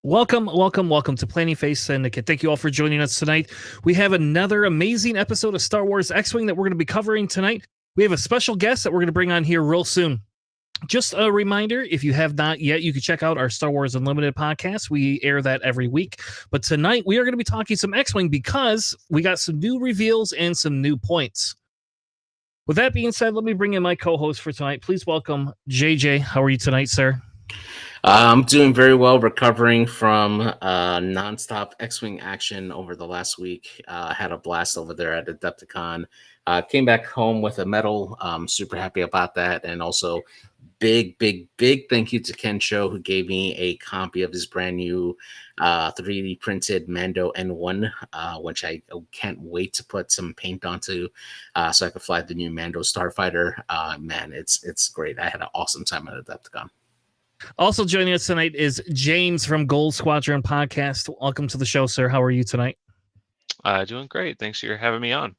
Welcome to Planning Phase Syndicate. Thank you all for joining us tonight. We have another amazing episode of Star Wars X-Wing that we're going to be covering tonight. We have a special guest that we're going to bring on here real soon. Just a reminder, if you have not yet, you can check out our Star Wars Unlimited podcast. We air that every week. But tonight, we are going to be talking some X-Wing because we got some new reveals and some new points. With that being said, let me bring in my co-host for tonight. Please welcome JJ. How are you tonight, sir? I'm doing very well, recovering from nonstop X-Wing action over the last week. Had a blast over there at Adepticon. Came back home with a medal. Super happy about that. And also, big thank you to Ken Cho, who gave me a copy of his brand new 3D printed Mando N1, which I can't wait to put some paint onto so I could fly the new Mando Starfighter. Man, it's great. I had an awesome time at Adepticon. Also joining us tonight is James from Gold Squadron Podcast. Welcome to the show, sir. How are you tonight? Doing great. Thanks for having me on.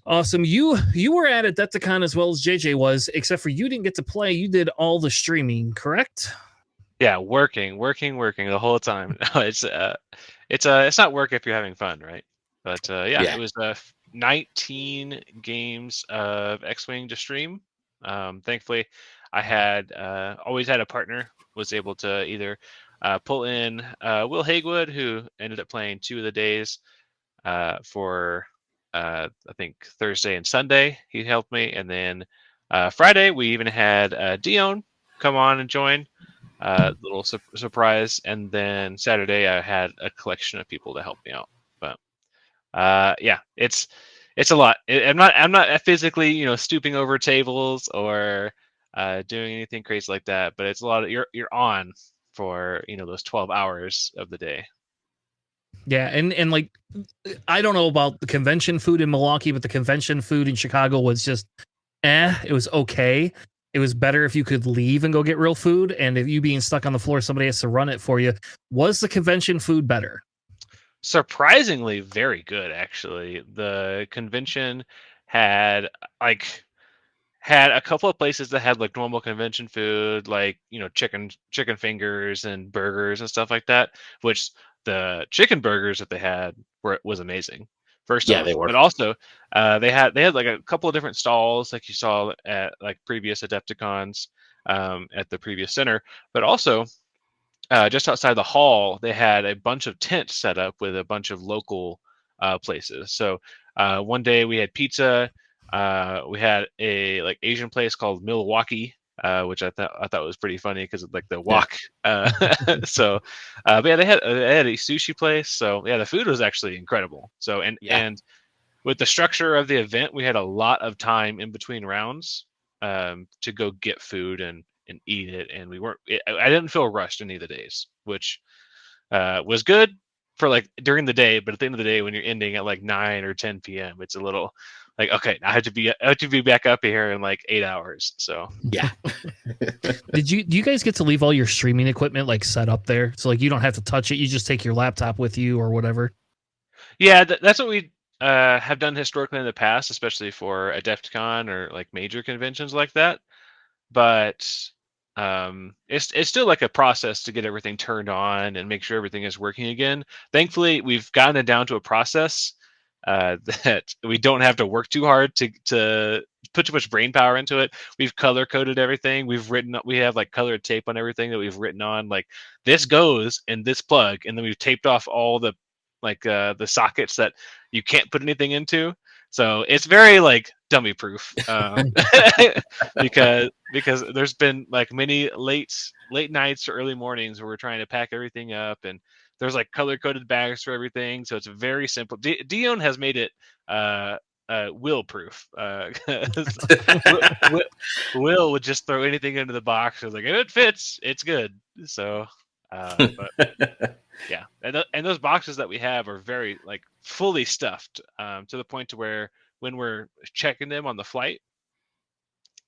Awesome. You were at Adepticon as well as JJ was, except for you didn't get to play. You did all the streaming, correct? Yeah, working the whole time. It's not work if you're having fun, right? But yeah, it was 19 games of X-Wing to stream. Thankfully, I had always had a partner, was able to either pull in Will Hagewood, who ended up playing 2 of the days for I think Thursday and Sunday. He helped me, and then Friday we even had Dion come on and join. Little surprise, and then Saturday I had a collection of people to help me out. But yeah, it's a lot. I'm not physically stooping over tables or doing anything crazy like that, but it's a lot of you're on for those 12 hours of the day. Yeah, and like I don't know about the convention food in Milwaukee, but the convention food in Chicago was just it was okay. It was better if you could leave and go get real food, and if you being stuck on the floor, somebody has to run it for you. Was the convention food better? Surprisingly very good, actually. The convention had a couple of places that had like normal convention food, like chicken fingers and burgers and stuff like that, which the chicken burgers that they had was amazing, first off. They were. But also they had like a couple of different stalls like you saw at like previous Adepticons, at the previous center. But also just outside the hall they had a bunch of tents set up with a bunch of local places. So one day we had pizza. We had a like Asian place called Milwaukee, which I thought was pretty funny because of like the wok. Yeah. So, but yeah, they had a sushi place. So yeah, the food was actually incredible. So and with the structure of the event, we had a lot of time in between rounds to go get food and eat it, and we weren't. I didn't feel rushed any of the days, which was good for like during the day, but at the end of the day, when you're ending at like 9 or 10 p.m., it's a little like, okay, I have to be back up here in like 8 hours. So yeah. Do you guys get to leave all your streaming equipment like set up there, so like you don't have to touch it? You just take your laptop with you or whatever. Yeah, that's what we have done historically in the past, especially for Adepticon or like major conventions like that. But it's still like a process to get everything turned on and make sure everything is working again. Thankfully, we've gotten it down to a process that we don't have to work too hard to put too much brain power into it. We've color coded everything. We have like colored tape on everything that we've written on. Like this goes in this plug, and then we've taped off all the the sockets that you can't put anything into. So it's very like dummy proof, because there's been like many late nights or early mornings where we're trying to pack everything up, and there's like color coded bags for everything. So it's very simple. Dion has made it will proof. Will would just throw anything into the box. It's like if it fits, it's good. So, but yeah, and those boxes that we have are very like fully stuffed, to the point to where when we're checking them on the flight,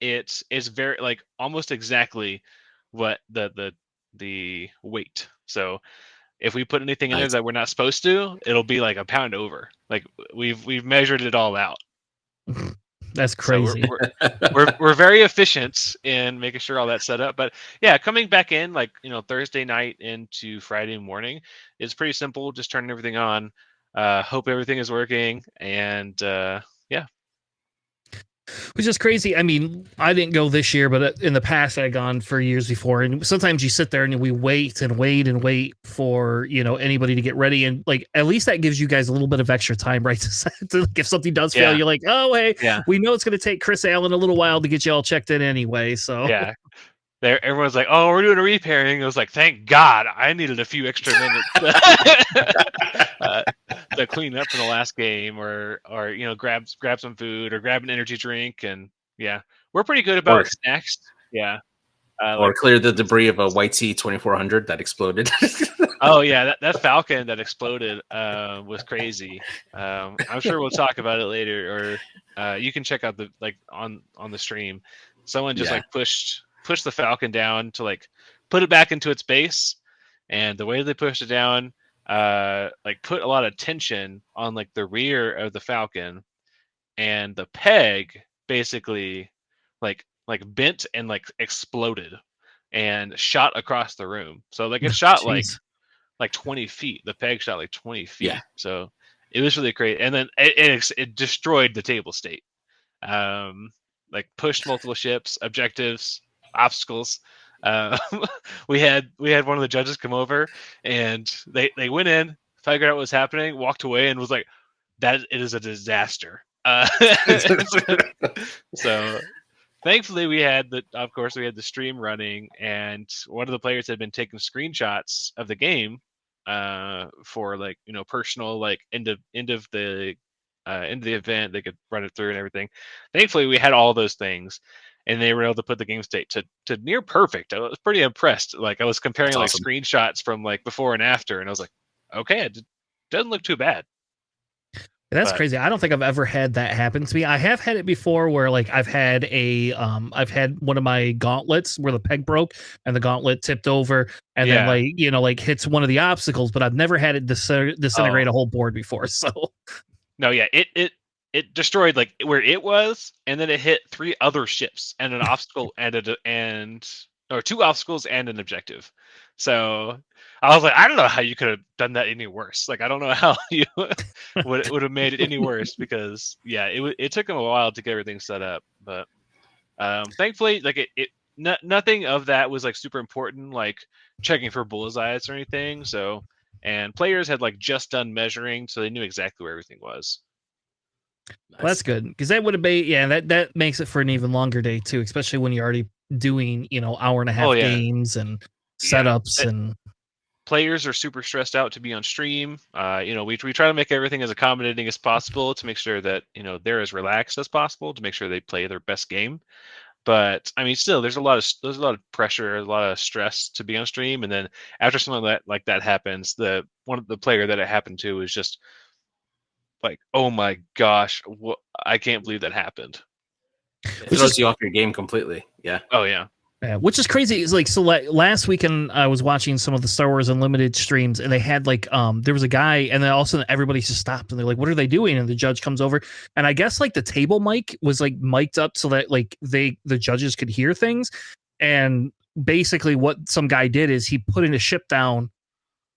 it's very like almost exactly what the weight. So if we put anything in there that we're not supposed to, it'll be like a pound over. Like we've measured it all out. That's So crazy. we're very efficient in making sure all that's set up. But yeah, coming back in like Thursday night into Friday morning is pretty simple. Just turning everything on, hope everything is working, and yeah. Which is crazy. I mean, I didn't go this year, but in the past I'd gone for years before. And sometimes you sit there and we wait and wait and wait for, anybody to get ready. And like, at least that gives you guys a little bit of extra time, right? Like, if something does fail, Yeah. you're like, oh, hey, Yeah. we know it's going to take Chris Allen a little while to get you all checked in anyway. So Yeah. Everyone's like, "Oh, we're doing a repairing." It was like, "Thank God, I needed a few extra minutes to clean up from the last game, or grab some food or grab an energy drink." And yeah, we're pretty good Or about snacks. Yeah, or clear the debris of a White Sea 2400 that exploded. oh yeah, that Falcon that exploded was crazy. I'm sure we'll talk about it later, or you can check out the on the stream. Someone just pushed the Falcon down to put it back into its base, and the way they pushed it down put a lot of tension on the rear of the Falcon, and the peg basically bent and exploded and shot across the room. So it shot Jeez. 20 feet. The peg shot 20 feet. Yeah. So it was really great. And then it destroyed the table state. Pushed multiple ships, objectives, obstacles. We had one of the judges come over, and they went in, figured out what was happening, walked away, and was like, "That it is a disaster." So thankfully we had the stream running, and one of the players had been taking screenshots of the game for personal end of the event. They could run it through and everything. Thankfully we had all those things, and they were able to put the game state to near perfect. I was pretty impressed. I was comparing That's awesome. screenshots from before and after, and I was like, okay, it doesn't look too bad. That's crazy. I don't think I've ever had that happen to me. I have had it before where I've had one of my gauntlets where the peg broke and the gauntlet tipped over and then hits one of the obstacles, but I've never had it disintegrate a whole board before. So no, yeah, it destroyed where it was, and then it hit 3 other ships and an obstacle or 2 obstacles and an objective. So I was like, I don't know how you could have done that any worse. I don't know how you would have made it any worse, because yeah, it took them a while to get everything set up. But thankfully, nothing of that was super important, checking for bullseyes or anything. So, and players had just done measuring, so they knew exactly where everything was. Well, that's good, because that would have been that makes it for an even longer day too, especially when you're already doing hour and a half games and setups and players are super stressed out to be on stream. We try to make everything as accommodating as possible to make sure that they're as relaxed as possible to make sure they play their best game. But I mean, still, there's a lot of pressure, a lot of stress to be on stream, and then after something like that happens, the player that it happened to is just like, oh my gosh, I can't believe that happened. It throws you off your game completely. Yeah. Oh yeah. Yeah, which is crazy. Is last weekend I was watching some of the Star Wars Unlimited streams, and they had there was a guy, and then all of a sudden everybody just stopped, and they're like, "What are they doing?" And the judge comes over, and I guess the table mic was mic'd up so that the judges could hear things, and basically what some guy did is he put in a ship down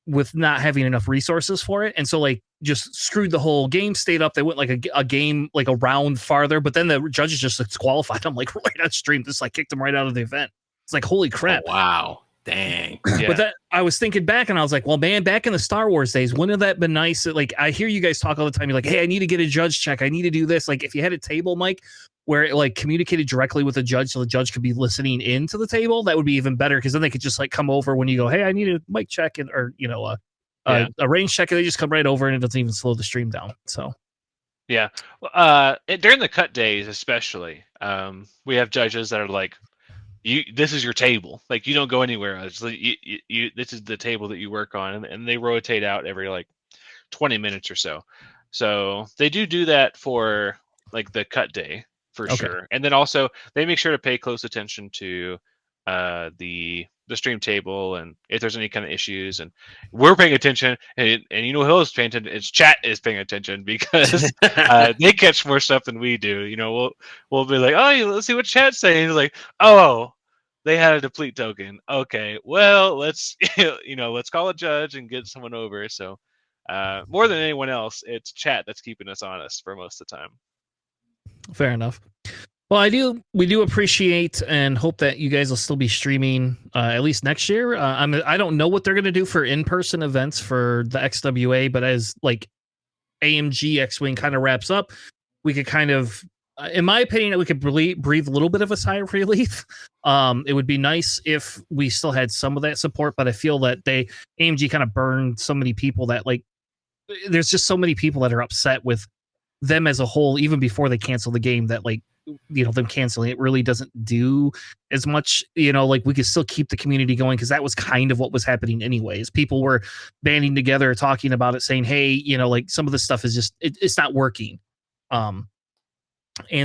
with not having enough resources for it, and so just screwed the whole game state up. They went a game a round farther, but then the judges just disqualified them right on stream. Just kicked them right out of the event. It's holy crap. Oh, wow. Dang. Yeah. But I was thinking back, and I was like, well, man, back in the Star Wars days, wouldn't that been nice? That, I hear you guys talk all the time. You're like, hey, I need to get a judge check. I need to do this. If you had a table mic where it communicated directly with the judge, so the judge could be listening into the table, that would be even better, because then they could just come over when you go, hey, I need a mic check, or a range check, and they just come right over, and it doesn't even slow the stream down. So yeah, during the cut days especially, we have judges that are this is your table. You don't go anywhere else. This is the table that you work on, and they rotate out every 20 minutes or so. So they do that for the cut day for sure. And then also they make sure to pay close attention to the the stream table and if there's any kind of issues, and we're paying attention, and you know who else is paying attention? It's chat is paying attention because they catch more stuff than we do. You know, we'll be like, oh, let's see what chat's saying. It's like, oh, they had a deplete token. Okay, well, let's let's call a judge and get someone over. So more than anyone else, it's chat that's keeping us honest for most of the time. Fair enough. Well, we do appreciate and hope that you guys will still be streaming at least next year. I don't know what they're going to do for in-person events for the XWA, but as like AMG X-Wing kind of wraps up, we could kind of, in my opinion, we could breathe a little bit of a sigh of relief. It would be nice if we still had some of that support, but I feel that AMG kind of burned so many people that like, there's just so many people that are upset with them as a whole, even before they cancel the game, that like, them canceling it really doesn't do as much. Like we could still keep the community going, because that was kind of what was happening anyways. People were banding together, talking about it, saying, hey, like some of this stuff is just it's not working. And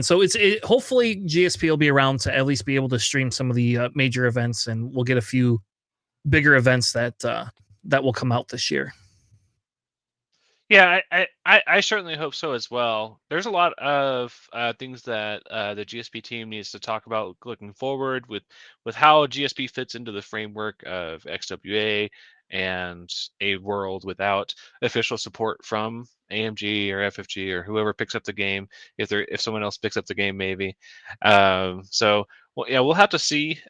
so hopefully GSP will be around to at least be able to stream some of the major events, and we'll get a few bigger events that will come out this year. Yeah, I certainly hope so as well. There's a lot of things that the GSP team needs to talk about looking forward with how GSP fits into the framework of XWA and a world without official support from AMG or FFG or whoever picks up the game, if someone else picks up the game maybe. So well, yeah, we'll have to see.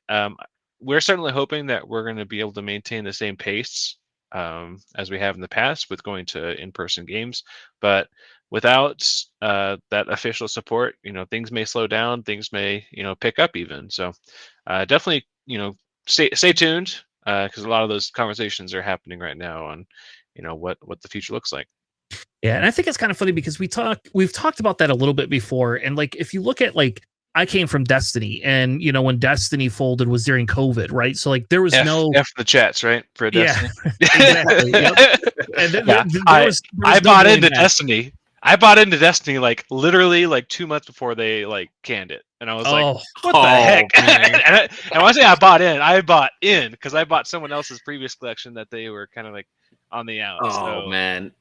We're certainly hoping that we're going to be able to maintain the same pace as we have in the past with going to in-person games, but without that official support, things may slow down, things may pick up even. So definitely stay tuned, because a lot of those conversations are happening right now on what the future looks like. Yeah, and I think it's kind of funny because we've talked about that a little bit before, and like if you look at like, I came from Destiny, and when Destiny folded was during COVID, right? So like there was no F the chats, right? For Destiny. Yeah, exactly. Yep. And I bought into Destiny. I bought into Destiny like literally like 2 months before they like canned it, and I was like, "What the heck?" and when I say I bought in because I bought someone else's previous collection that they were kind of like on the out. Oh man,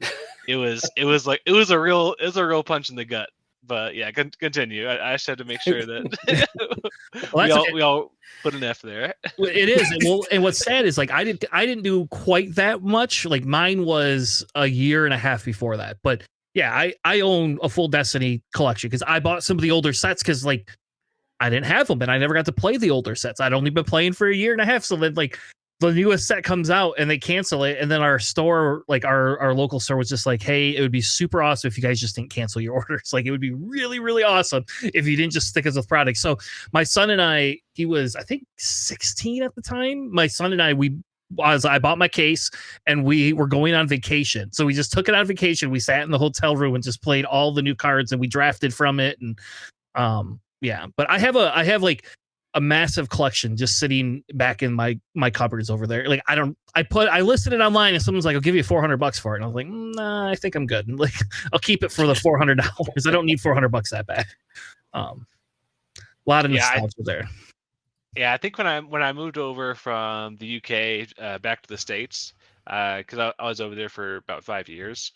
it was a real punch in the gut. But yeah, continue. I just had to make sure that we all put an F there. It is. And what's sad is like I didn't do quite that much. Like mine was a year and a half before that. But yeah, I own a full Destiny collection because I bought some of the older sets because like I didn't have them and I never got to play the older sets. I'd only been playing for a year and a half. So then like the newest set comes out and they cancel it, and then our store, like our local store, was just like, hey, it would be super awesome if you guys just didn't cancel your orders. Like it would be really, really awesome if you didn't just stick us with products. So my son and I, he was I think 16 at the time. My son and I I bought my case and we were going on vacation. So we just took it on vacation. We sat in the hotel room and just played all the new cards and we drafted from it. And yeah, but I have like a massive collection just sitting back in my cupboards over there. Like I listed it online and someone's like, I'll give you $400 for it. And I was like, nah, I think I'm good. And like, I'll keep it for the $400. I don't need $400 that bad. A lot of nostalgia there. Yeah, I think when I moved over from the UK back to the States, because I was over there for about 5 years,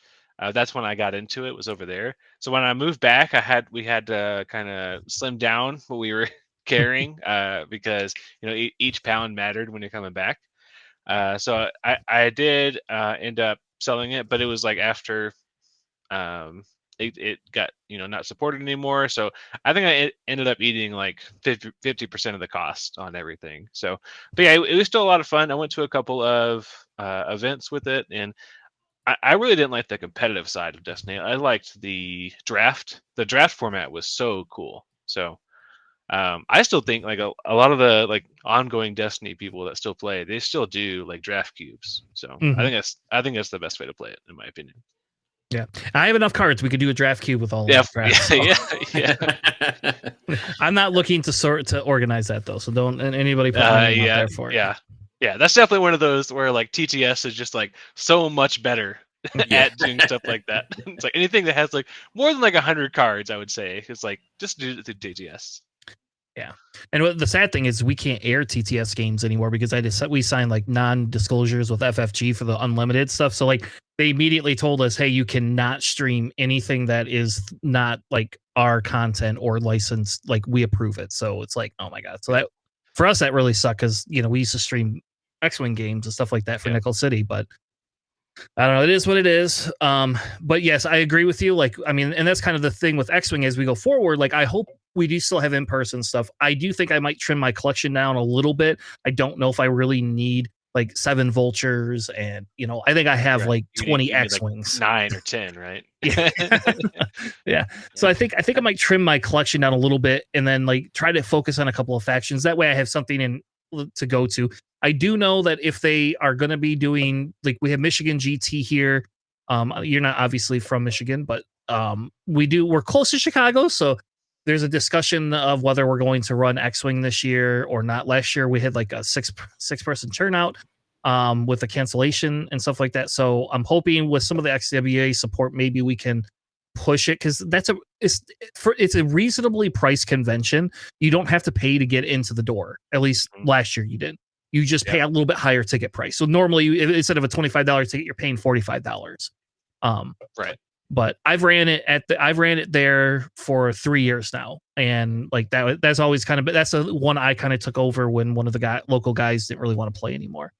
that's when I got into it, was over there. So when I moved back, we had to kind of slim down what we were carrying, because each pound mattered when you're coming back. So I did end up selling it, but it was like after it got not supported anymore. So I think I ended up eating like 50% of the cost on everything. So, but yeah, it was still a lot of fun. I went to a couple of events with it, and I really didn't like the competitive side of Destiny. I liked the draft. The draft format was so cool. So I still think like a lot of the like ongoing Destiny people that still play, they still do like draft cubes. So I think that's the best way to play it, in my opinion. Yeah, I have enough cards. We could do a draft cube with all of drafts. Yeah. I'm not looking to organize that though, so don't anybody put my name out there for it. Yeah, that's definitely one of those where like TTS is just like so much better at doing stuff like that. It's like anything that has like more than like 100 cards, I would say, it's like just do it to TTS. Yeah. And the sad thing is we can't air TTS games anymore because we signed like non-disclosures with FFG for the unlimited stuff. So like they immediately told us, hey, you cannot stream anything that is not like our content or licensed, like we approve it. So it's like, oh my God. So that for us, that really sucked because, you know, we used to stream X-Wing games and stuff like that for Nickel City, but I don't know. It is what it is. But yes, I agree with you. Like, I mean, and that's kind of the thing with X-Wing as we go forward. Like, I hope we do still have in-person stuff. I do think I might trim my collection down a little bit. I don't know if I really need like 7 vultures, and you know, I think I have like 20 X-Wings, like 9 or 10, right? Yeah. Yeah. So I think I might trim my collection down a little bit, and then like try to focus on a couple of factions. That way, I have something to go to. I do know that if they are going to be doing, like, we have Michigan GT here. You're not obviously from Michigan, but we're close to Chicago, so there's a discussion of whether we're going to run X-Wing this year or not. Last year we had like a six person turnout with the cancellation and stuff like that. So I'm hoping with some of the XWA support, maybe we can push it, because it's a reasonably priced convention. You don't have to pay to get into the door. At least last year you didn't. You just pay a little bit higher ticket price. So normally, instead of a $25 ticket, you're paying $45. Right. But I've ran it there for 3 years now, and like that's always kind of, that's the one I kind of took over when one of the local guys didn't really want to play anymore.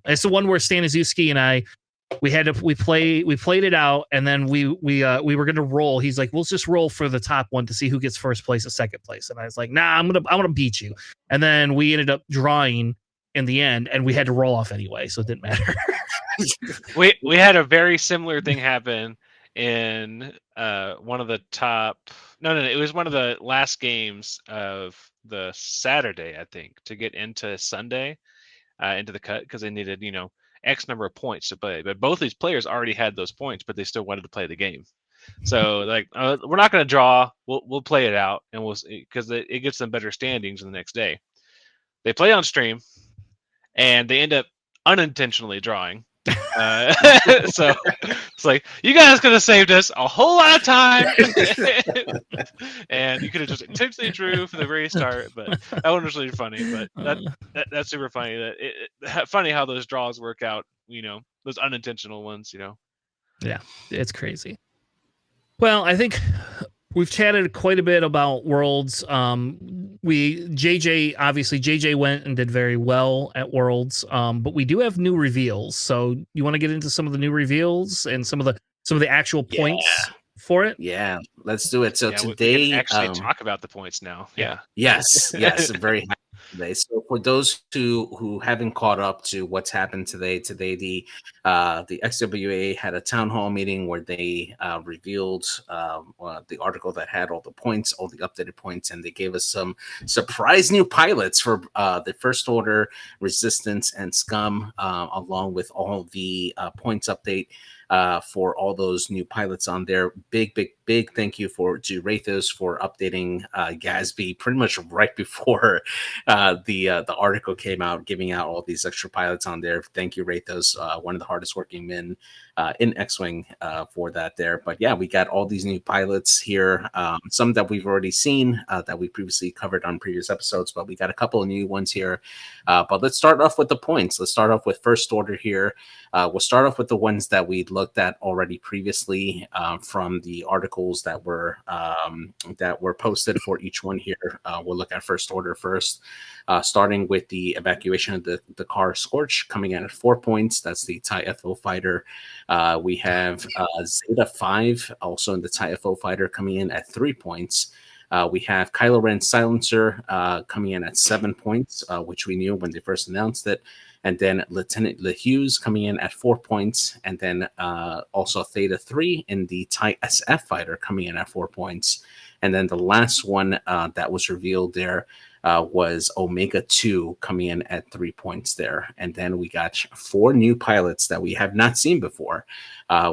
It's the one where Staniszewski and I, we played it out, and then we were gonna roll. He's like, we'll just roll for the top one to see who gets first place and second place. And I was like, nah, I'm gonna beat you. And then we ended up drawing in the end, and we had to roll off anyway, so it didn't matter. we had a very similar thing happen in one of the it was one of the last games of the Saturday, I think, to get into Sunday, into the cut, because they needed, you know, X number of points to play. But both these players already had those points, but they still wanted to play the game. So like, we're not going to draw. We'll play it out, and we'll, because it gets them better standings the next day. They play on stream, and they end up unintentionally drawing. So it's like, you guys could have saved us a whole lot of time, and you could have just intentionally drew from the very start. But that one was really funny. But that's super funny. Funny how those draws work out. You know, those unintentional ones. You know. Yeah, it's crazy. Well, I think we've chatted quite a bit about Worlds. JJ went and did very well at Worlds. But we do have new reveals. So you want to get into some of the new reveals and some of the actual points for it? Yeah, let's do it. So today, we can actually talk about the points now. Yeah. Yes. I'm very happy today. So for those who haven't caught up to what's happened today, the XWA had a town hall meeting where they revealed the article that had all the points, all the updated points, and they gave us some surprise new pilots for the First Order, Resistance, and Scum, along with all the points update for all those new pilots on there. Big thank you to Rathos for updating Gatsby pretty much right before the article came out, giving out all these extra pilots on there. Thank you, Rathos, one of the hardest working men in X-Wing for that there. But yeah, we got all these new pilots here, some that we've already seen that we previously covered on previous episodes, but we got a couple of new ones here. But let's start off with the points. Let's start off with First Order here. We'll start off with the ones that we looked at already previously from the articles that were posted for each one here. We'll look at First Order first, starting with the evacuation of the car Scorch coming in at 4 points. That's the TIE FO fighter. We have Zeta 5 also in the TIE FO fighter coming in at 3 points. We have Kylo Ren Silencer coming in at 7 points, which we knew when they first announced it. And then Lieutenant LeHughes coming in at 4 points. And then also Theta 3 in the TIE SF fighter coming in at 4 points. And then the last one that was revealed there was Omega 2 coming in at 3 points there. And then we got 4 new pilots that we have not seen before.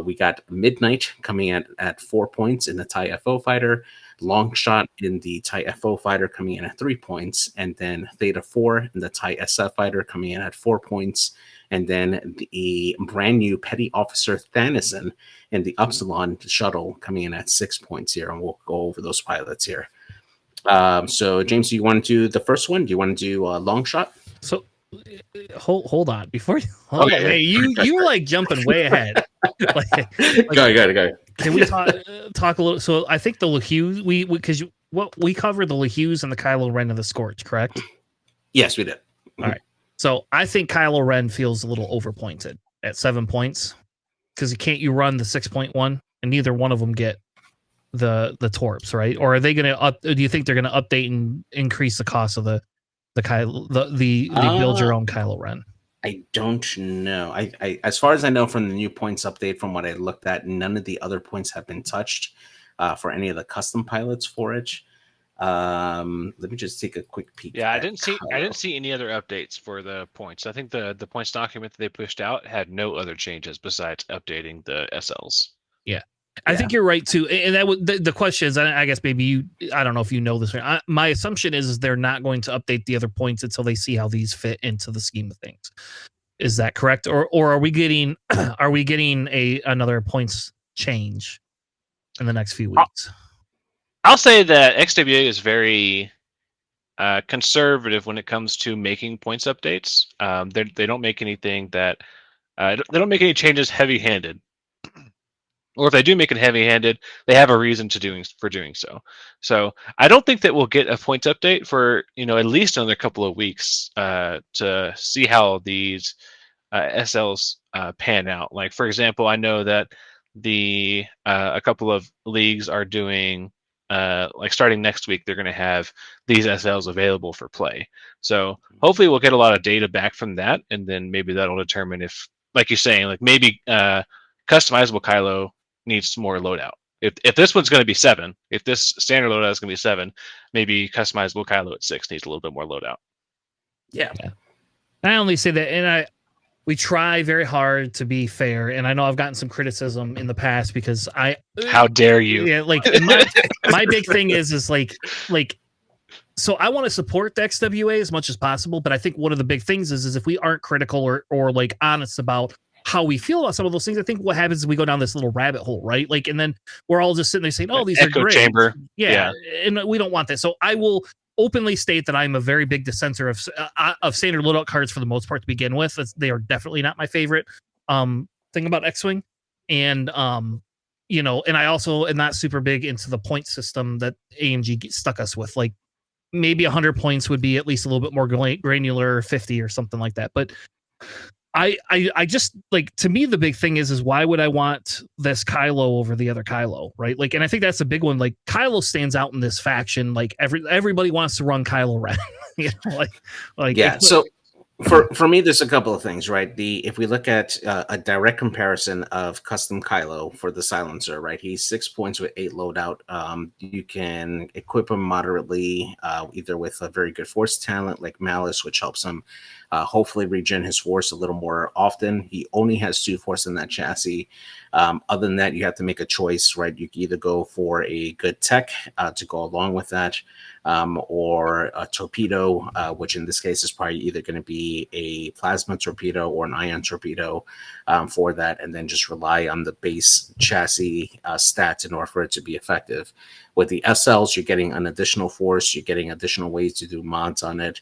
We got Midnight coming in at 4 points in the TIE FO fighter. Longshot in the TIE FO fighter coming in at 3 points, and then Theta 4 in the TIE SF fighter coming in at 4 points, and then the brand new Petty Officer Thanison in the Upsilon shuttle coming in at 6 points here, and we'll go over those pilots here. So James, do you want to do the first one? Do you want to do a long shot? So hold on before you. Hold Okay. on. Hey, you're like jumping way ahead. Go ahead. Can we talk a little? So I think the LeHue because we covered the LeHues and the Kylo Ren and the Scorch, correct? Yes, we did. All right. So I think Kylo Ren feels a little overpointed at 7 points because you run the 6.1 and neither one of them get the torps, right? Or are they going to do you think they're going to update and increase the cost of the build your own Kylo Ren? I don't know. I as far as I know from the new points update, from what I looked at, none of the other points have been touched for any of the custom pilots for it. Let me just take a quick peek. Yeah, I didn't see any other updates for the points. I think the points document that they pushed out had no other changes besides updating the SLs. Yeah. I think you're right too, and that was the question is. I guess maybe I don't know if you know this. My assumption is they're not going to update the other points until they see how these fit into the scheme of things. Is that correct, or are we getting another points change in the next few weeks? I'll say that XWA is very conservative when it comes to making points updates. They don't make anything that they don't make any changes heavy-handed. Or if they do make it heavy-handed, they have a reason for doing so. So I don't think that we'll get a points update for at least another couple of weeks to see how these SLs pan out. Like for example, I know that a couple of leagues are doing like starting next week, they're going to have these SLs available for play. So hopefully we'll get a lot of data back from that, and then maybe that'll determine if, like you're saying, like maybe customizable Kylo needs more loadout. If this one's going to be 7, if this standard loadout is going to be 7, maybe customizable Kylo at 6 needs a little bit more loadout. Yeah. I only say that, and we try very hard to be fair, and I know I've gotten some criticism in the past because how dare you? Yeah, like my big thing is like. So I want to support the XWA as much as possible, but I think one of the big things is if we aren't critical or like honest about how we feel about some of those things, I think what happens is we go down this little rabbit hole, right? Like, and then we're all just sitting there saying, "Oh, these are great." Chamber. Yeah, and we don't want that. So I will openly state that I'm a very big dissenter of standard loadout cards for the most part to begin with. They are definitely not my favorite thing about X-Wing, and and I also am not super big into the point system that AMG stuck us with. Like maybe 100 points would be at least a little bit more granular, 50 or something like that, but. I just like, to me the big thing is why would I want this Kylo over the other Kylo, right? Like, and I think that's a big one. Like Kylo stands out in this faction. Like everybody wants to run Kylo Ren. like yeah. So for me, there's a couple of things, right? If we look at a direct comparison of custom Kylo for the silencer, right? He's 6 points with 8 loadout. You can equip him moderately, either with a very good force talent like Malice, which helps him hopefully regen his force a little more often. He only has 2 force in that chassis. Other than that, you have to make a choice, right? You can either go for a good tech to go along with that, or a torpedo, which in this case is probably either going to be a plasma torpedo or an ion torpedo for that, and then just rely on the base chassis stats in order for it to be effective. With the SLs, you're getting an additional force, you're getting additional ways to do mods on it.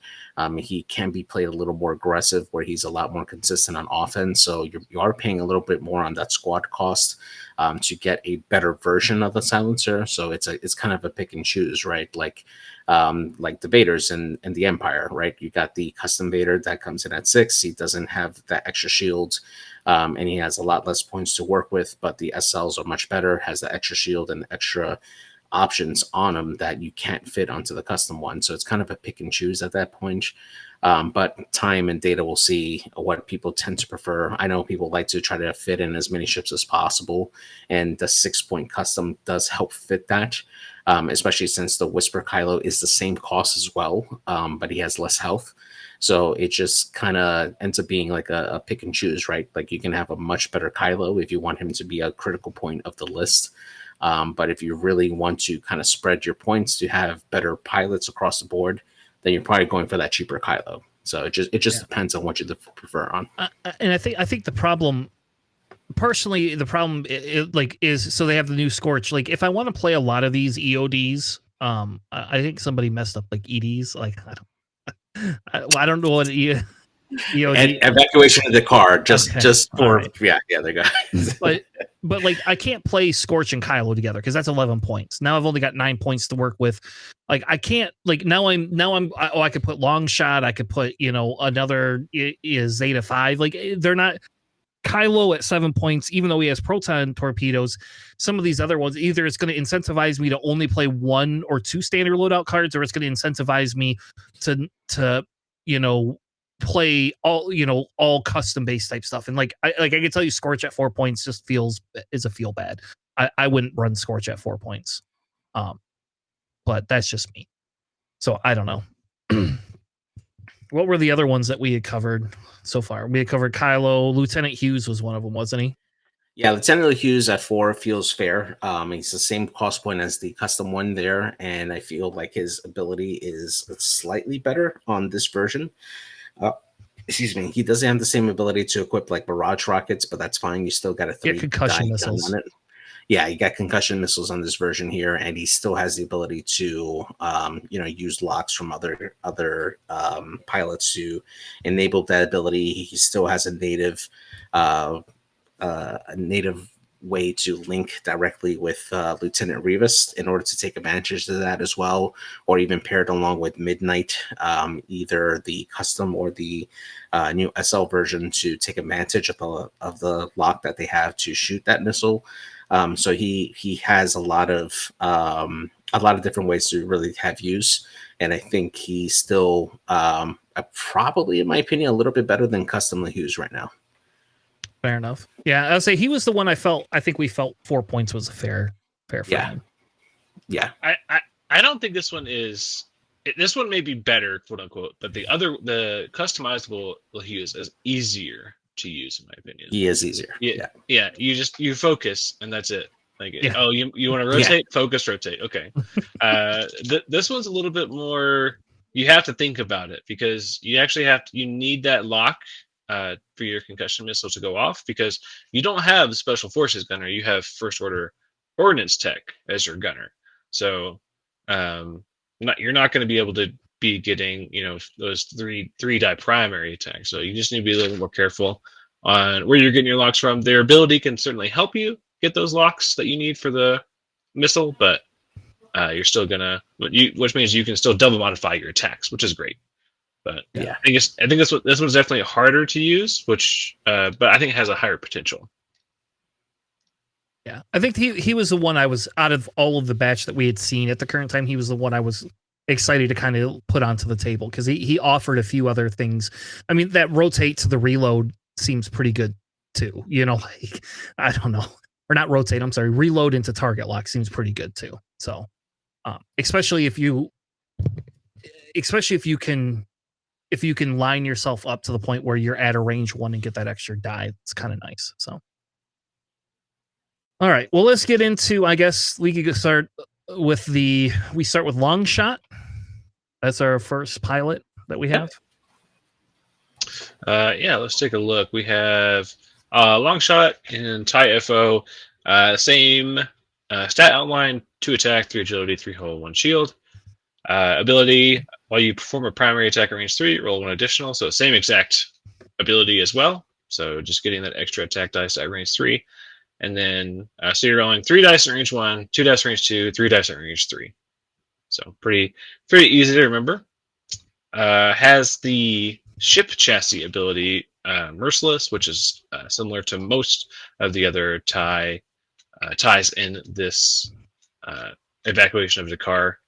He can be played a little more aggressive, where he's a lot more consistent on offense. So you are paying a little bit more on that squad cost to get a better version of the silencer. So it's kind of a pick and choose, right? Like the Vaders in the Empire, right? You got the custom Vader that comes in at 6. He doesn't have that extra shield, and he has a lot less points to work with. But the SLs are much better, has the extra shield and extra options on them that you can't fit onto the custom one. So it's kind of a pick and choose at that point. But time and data will see what people tend to prefer. I know people like to try to fit in as many ships as possible, and the 6-point custom does help fit that, especially since the Whisper Kylo is the same cost as well, but he has less health. So it just kind of ends up being like a pick and choose, right? Like you can have a much better Kylo if you want him to be a critical point of the list. But if you really want to kind of spread your points to have better pilots across the board, then you're probably going for that cheaper Kylo. So it just depends on what you prefer on. And I think the problem, personally, is so they have the new Scorch. Like if I want to play a lot of these EODs, I think somebody messed up like EDs. Like I don't know what EOD. And evacuation of the car, just Okay. just All for right. the guys. But like I can't play Scorch and Kylo together because that's 11 points. Now I've only got 9 points to work with. Like I can't like now I could put Long Shot. I could put another is Zeta 5. Like they're not. Kylo at 7 points, even though he has proton torpedoes, some of these other ones, either it's going to incentivize me to only play 1 or 2 standard loadout cards, or it's going to incentivize me to play all custom based type stuff. And I can tell you, Scorch at 4 points just is a feel bad. I wouldn't run Scorch at 4 points, but that's just me. So I don't know. What were the other ones that we had covered so far? We had covered Kylo. Lieutenant Hughes was one of them, wasn't he? Yeah, Lieutenant Hughes at 4 feels fair. He's the same cost point as the custom one there, and I feel like his ability is slightly better on this version. Excuse me. He doesn't have the same ability to equip like barrage rockets, but that's fine. You still got a 3 concussion missiles on it. Yeah, you got concussion missiles on this version here, and he still has the ability to, use locks from other pilots to enable that ability. He still has a native way to link directly with Lieutenant Rivas in order to take advantage of that as well, or even paired along with Midnight, either the custom or the new SL version to take advantage of the lock that they have to shoot that missile. So he has a lot of different ways to really have use, and I think he's still probably, in my opinion, a little bit better than custom Hughes right now. Fair enough. Yeah, I'll say he was the one I think we felt 4 points was a fair for him. Yeah. I don't think this one is. This one may be better, quote unquote, but the customizable Hughes is easier to use, in my opinion. He is easier. Yeah. You focus and that's it. You want to rotate, focus, rotate. Okay. This one's a little bit more. You have to think about it because you actually you need that lock for your concussion missile to go off, because you don't have the special forces gunner. You have first order ordnance tech as your gunner. So you're not going to be able to be getting those three die primary attacks. So you just need to be a little more careful on where you're getting your locks from. Their ability can certainly help you get those locks that you need for the missile, but you're still gonna, which means you can still double modify your attacks, which is great. But I think this one's definitely harder to use, which but I think it has a higher potential. Yeah, I think he was the one I was, out of all of the batch that we had seen at the current time, he was the one I was excited to kind of put onto the table, because he offered a few other things. I mean, that rotate to the reload seems pretty good too. I don't know, or not rotate. I'm sorry, reload into target lock seems pretty good too. So, especially if you can line yourself up to the point where you're at a range 1 and get that extra die, it's kind of nice. So. All right. Well, let's get into, I guess we could start with Long Shot. That's our first pilot that we have. Let's take a look. We have Long Shot in TIE FO. Same stat outline: 2 attack, 3 agility, 3 hull, 1 shield. Ability: while you perform a primary attack at range 3, roll 1 additional. So same exact ability as well. So just getting that extra attack dice at range 3. And then, so you're rolling 3 dice at range 1, 2 dice at range 2, 3 dice at range 3. So pretty easy to remember. Has the ship chassis ability, Merciless, which is similar to most of the other ties in this evacuation of Dakar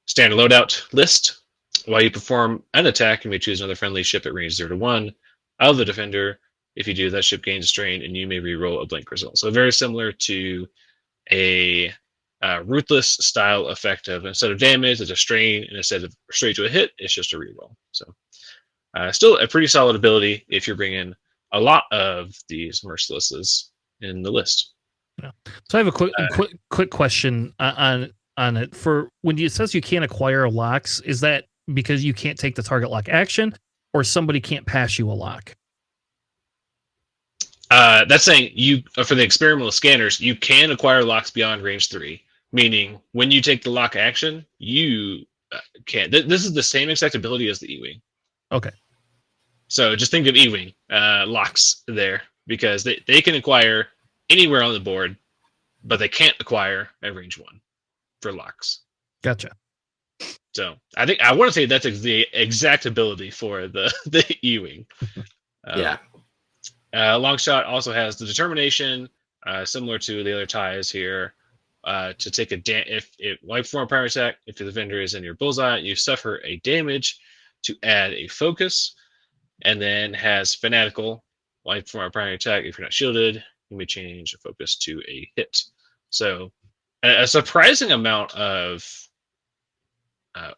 standard loadout list. While you perform an attack, you may choose another friendly ship at range 0 to 1 of the defender. If you do, that ship gains strain, and you may reroll a blank result. So very similar to a Ruthless style effect of, instead of damage, it's a strain, and instead of straight to a hit, it's just a reroll. So still a pretty solid ability if you're bringing a lot of these Mercilesses in the list. Yeah. So I have a quick question on it. For when it says you can't acquire locks, is that because you can't take the target lock action, or somebody can't pass you a lock? That's saying for the experimental scanners, you can acquire locks beyond range 3, meaning when you take the lock action, you can't. This is the same exact ability as the E-Wing. Okay. So just think of E-Wing locks there, because they can acquire anywhere on the board, but they can't acquire at range 1 for locks. Gotcha. So I want to say that's the exact ability for the E-Wing. Yeah. Long shot also has the determination, similar to the other ties here, to take if wipe for a primary attack. If the defender is in your bullseye, you suffer a damage to add a focus, and then has fanatical. Wipe for a primary attack. If you're not shielded, you may change a focus to a hit. So a surprising amount of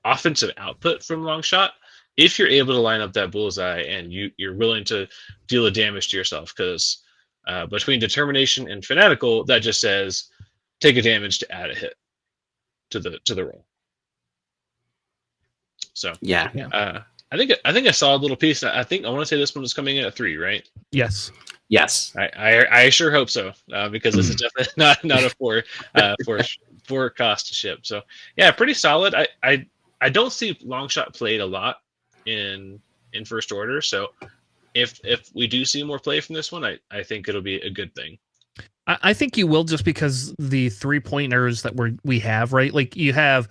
offensive output from long shot if you're able to line up that bullseye and you're willing to deal the damage to yourself, because between determination and fanatical, that just says take a damage to add a hit to the roll. So yeah. I think I saw a little piece. I want to say this one was coming in at 3, right? Yes. Yes. I sure hope so, because this is definitely not a four cost to ship. So yeah, pretty solid. I don't see long shot played a lot in First Order. So if we do see more play from this one, I think it'll be a good thing. I think you will, just because the 3-pointers that we have, right? Like you have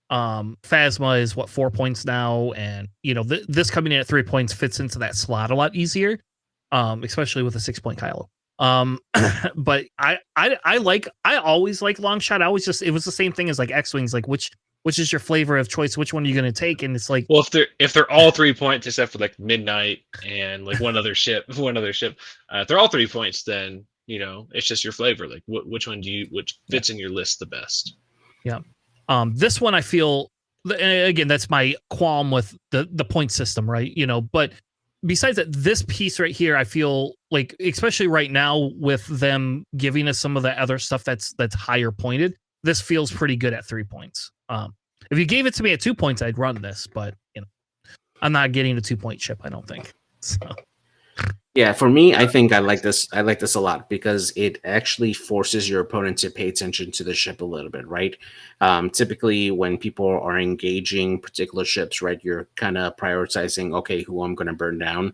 Phasma is 4 points now, and this coming in at 3 points fits into that slot a lot easier, especially with a 6-point Kylo. But I always like long shot. It was the same thing as like X-Wings, like which is your flavor of choice, which one are you going to take? And it's like, well, if they're all 3 points except for like Midnight and like one other ship, if they're all 3 points, then it's just your flavor, like which one which fits in your list the best. Yeah. This one I feel, again, that's my qualm with the point system, right? But besides that, this piece right here, I feel like, especially right now with them giving us some of the other stuff that's higher pointed, this feels pretty good at 3 points. If you gave it to me at 2 points, I'd run this, but I'm not getting a 2-point chip, I don't think. So. Yeah, for me, I think I like this. I like this a lot because it actually forces your opponent to pay attention to the ship a little bit, right? Typically, when people are engaging particular ships, right, you're kind of prioritizing, okay, who I'm going to burn down.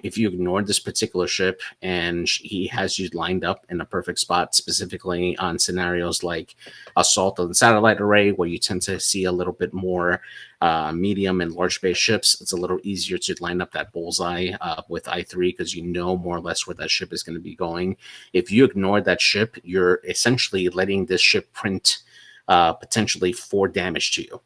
If you ignore this particular ship and he has you lined up in a perfect spot, specifically on scenarios like assault on the satellite array, where you tend to see a little bit more medium and large base ships, it's a little easier to line up that bullseye with I3, because more or less where that ship is going to be going. If you ignore that ship, you're essentially letting this ship print potentially 4 damage to you.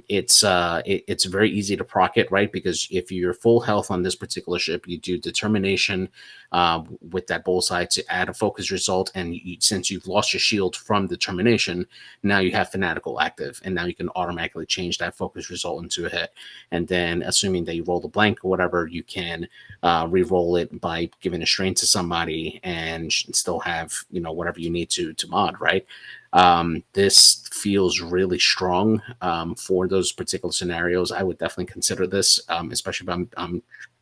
It's very easy to proc it, right? Because if you're full health on this particular ship, you do determination with that bullseye to add a focus result, and since you've lost your shield from determination, now you have fanatical active, and now you can automatically change that focus result into a hit. And then, assuming that you roll the blank or whatever, you can re-roll it by giving a strain to somebody and still have whatever you need to mod, right? This feels really strong for those particular scenarios. I would definitely consider this, especially if I'm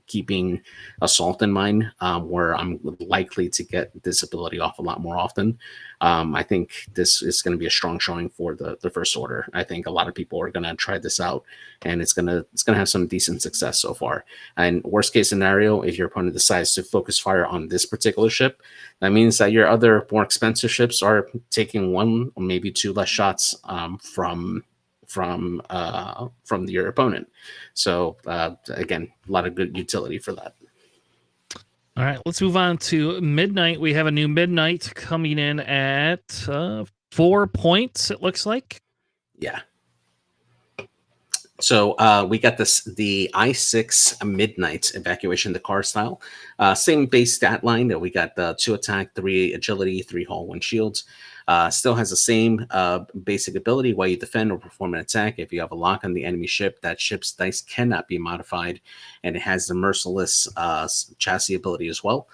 keeping assault in mind, where I'm likely to get this ability off a lot more often. I think this is going to be a strong showing for the First Order. I think a lot of people are going to try this out, and it's gonna have some decent success so far. And worst case scenario, if your opponent decides to focus fire on this particular ship, that means that your other more expensive ships are taking 1 or maybe 2 less shots from your opponent. So again, a lot of good utility for that. All right, let's move on to Midnight. We have a new Midnight coming in at 4 points, it looks like. Yeah. So we got the I6 Midnight Evacuation, the car style. Same base stat line that we got, 2 attack, 3 agility, 3 hull, 1 shields. Still has the same basic ability while you defend or perform an attack. If you have a lock on the enemy ship, that ship's dice cannot be modified, and it has the merciless chassis ability as well.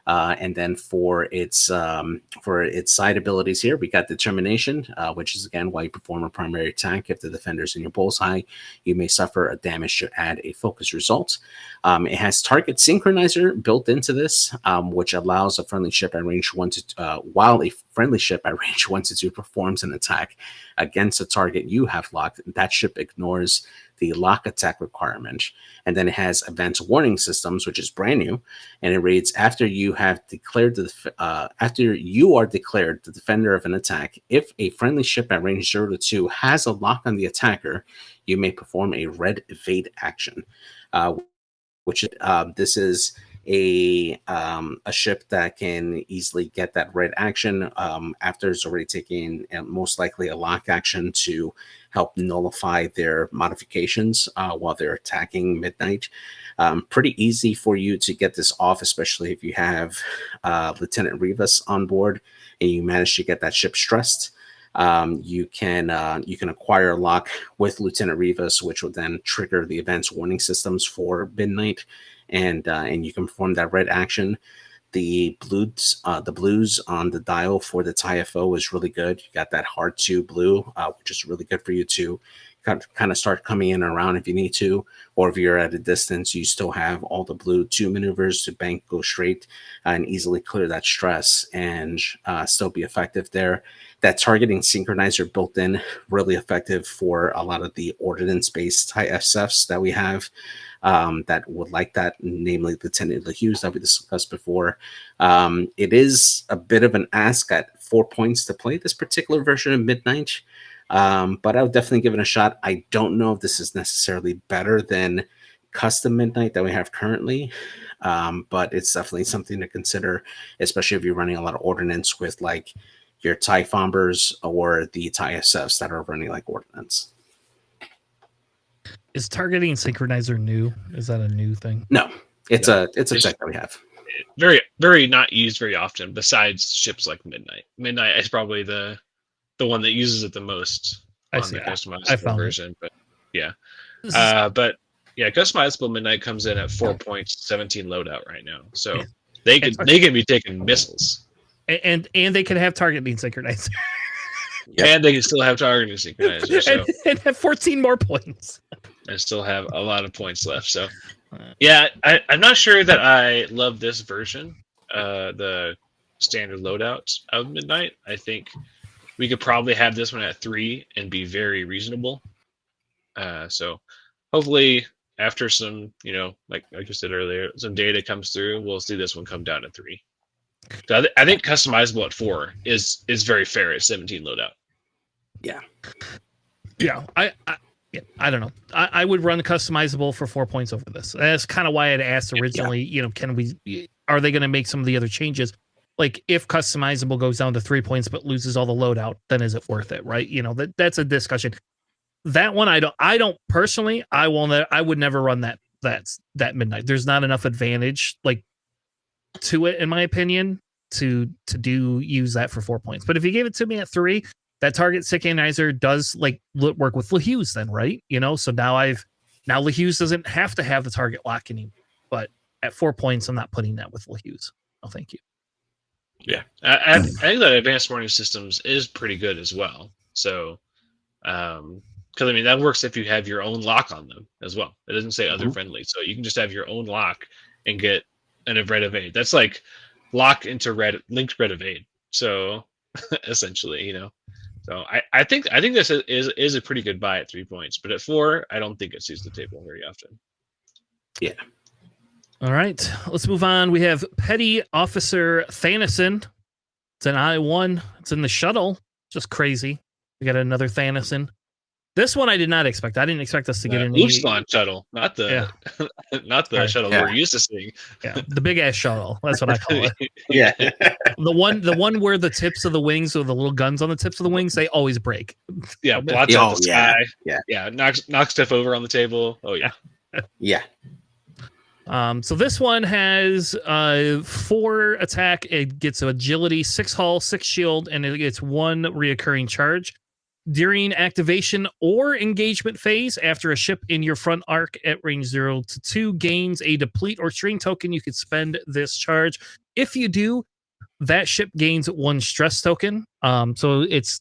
And then for its side abilities here, we got determination, which is again while you perform a primary attack. If the defender's in your bullseye, you may suffer a damage to add a focus result. It has target synchronizer built into this, which allows a friendly ship at range 1 to while a friendly ship at range 1 to 2 performs an attack against a target you have locked, that ship ignores the lock attack requirement. And then it has advanced warning systems, which is brand new, and it reads: after you have declared after you are declared the defender of an attack, if a friendly ship at range 0 to 2 has a lock on the attacker, you may perform a red evade action, which this is a ship that can easily get that red action after it's already taking most likely a lock action to help nullify their modifications while they're attacking midnight. Pretty easy for you to get this off, especially if you have Lieutenant Rivas on board and you manage to get that ship stressed. You can acquire a lock with Lieutenant Rivas, which will then trigger the advanced warning systems for midnight, and you can perform that red action. The blues on the dial for the TIFO is really good. You got that hard 2 blue, which is really good for you to kind of start coming in and around if you need to, or if you're at a distance, you still have all the blue 2 maneuvers to bank, go straight, and easily clear that stress and still be effective there. That targeting synchronizer built in, really effective for a lot of the ordnance-based TIE-FSFs that we have that would like that, namely Lieutenant Hughes that we discussed before. It is a bit of an ask at 4 points to play this particular version of Midnight, but I would definitely give it a shot. I don't know if this is necessarily better than custom Midnight that we have currently, but it's definitely something to consider, especially if you're running a lot of ordnance with like your TIE Fombers or the TIE SFs that are running like ordnance. Is targeting synchronizer new? Is that a new thing? No, it's a tech that we have. Very, very not used very often. Besides ships like Midnight, Midnight is probably the one that uses it the most on the customizable version. But yeah, customizable Midnight comes in at 4 points, 17 loadout right now. So they can be taking missiles, and they can have targeting synchronizer. Yep. And they can still have targeting synchronizer. So. and have 14 more points. I still have a lot of points left. So, yeah, I'm not sure that I love this version, the standard loadout of Midnight. I think we could probably have this one at 3 and be very reasonable. So, hopefully, after some, like I said earlier, some data comes through, we'll see this one come down to 3. So I think customizable at 4 is very fair at 17 loadout. Yeah. I don't know. I would run customizable for 4 points over this. That's kind of why I'd asked originally. Are they going to make some of the other changes? Like if customizable goes down to 3 points but loses all the loadout, then is it worth it? Right? That's a discussion. That one I don't personally. I would never run that Midnight. There's not enough advantage to it, in my opinion, to use that for 4 points. But if you gave it to me at 3, that target synchronizer does work with LeHughes then, right? So now LeHughes doesn't have to have the target lock anymore. But at 4 points, I'm not putting that with LeHughes. Oh, thank you. Yeah, I think that advanced warning systems is pretty good as well. So, because that works if you have your own lock on them as well. It doesn't say other friendly, so you can just have your own lock and get a red evade. That's like lock into linked red evade. So essentially, So I think this is a pretty good buy at 3 points, but at 4, I don't think it sees the table very often. Yeah. All right, let's move on. We have Petty Officer Thanison. It's an I-1. It's in the shuttle. Just crazy. We got another Thanison. This one I did not expect. I didn't expect us to get any Upsilon shuttle, not the shuttle we're used to seeing. Yeah, the big ass shuttle. That's what I call it. Yeah. The one where the tips of the wings or the little guns on the tips of the wings, they always break. Yeah, blots out the sky. Yeah. Knock stuff over on the table. Oh yeah. Yeah. So this one has 4 attack. It gets agility, 6 hull, 6 shield, and it gets 1 reoccurring charge. During activation or engagement phase, after a ship in your front arc at range 0 to 2 gains a deplete or strain token, you could spend this charge. If you do, that ship gains 1 stress token. So it's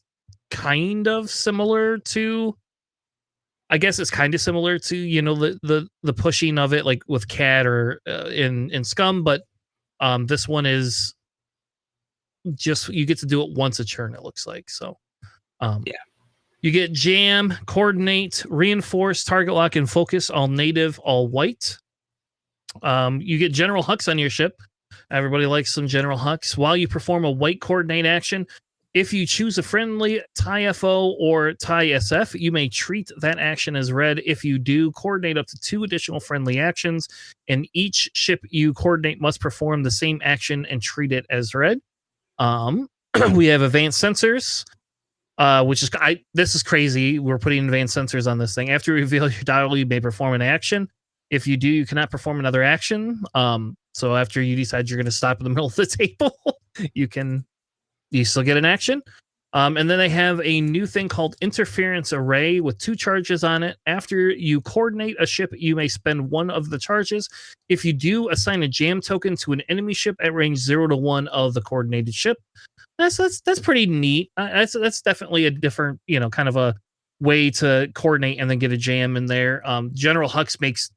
kind of similar to, I guess it's kind of similar to, the pushing of it like with CAD or in Scum, but this one is you get to do it once a turn, it looks like. So Yeah. You get Jam, Coordinate, Reinforce, Target Lock, and Focus, all native, all white. You get General Hux on your ship. Everybody likes some General Hux. While you perform a white Coordinate action, if you choose a friendly TIE FO or TIE SF, you may treat that action as red. If you do, coordinate up to 2 additional friendly actions, and each ship you coordinate must perform the same action and treat it as red. We have advanced sensors, which is this is crazy. We're putting advanced sensors on this thing. After you reveal your dial, you may perform an action. If you do, you cannot perform another action. So after you decide you're going to stop in the middle of the table, you still get an action. And then they have a new thing called Interference Array with 2 charges on it. After you coordinate a ship, you may spend 1 of the charges. If you do, assign a jam token to an enemy ship at range 0 to 1 of the coordinated ship. That's pretty neat. That's definitely a different, kind of a way to coordinate and then get a jam in there. General Hux makes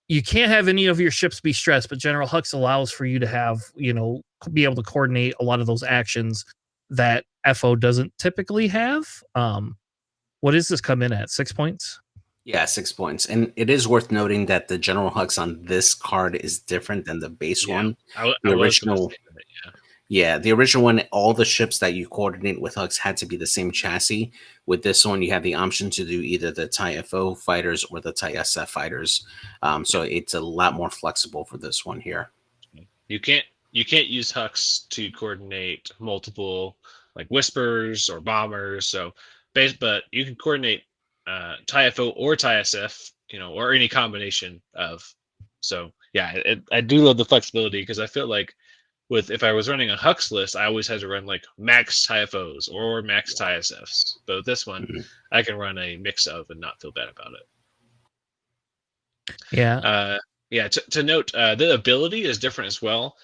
you can't have any of your ships be stressed, but General Hux allows for you to have, be able to coordinate a lot of those actions that FO doesn't typically have. What does this come in at? 6 points? Yeah, 6 points. And it is worth noting that the General Hux on this card is different than the base one. The original. Yeah, the original one, all the ships that you coordinate with Hux had to be the same chassis. With this one, you have the option to do either the TIE FO fighters or the TIE SF fighters. So it's a lot more flexible for this one here. You can't use Hux to coordinate multiple like Whispers or Bombers. So, but you can coordinate TIE FO or TIE SF, or any combination of. So yeah, I do love the flexibility because I feel like if I was running a Hux list, I always had to run like max TIE FOs or max TIE SFs. But with this one, I can run a mix of and not feel bad about it. Yeah. To note, the ability is different as well.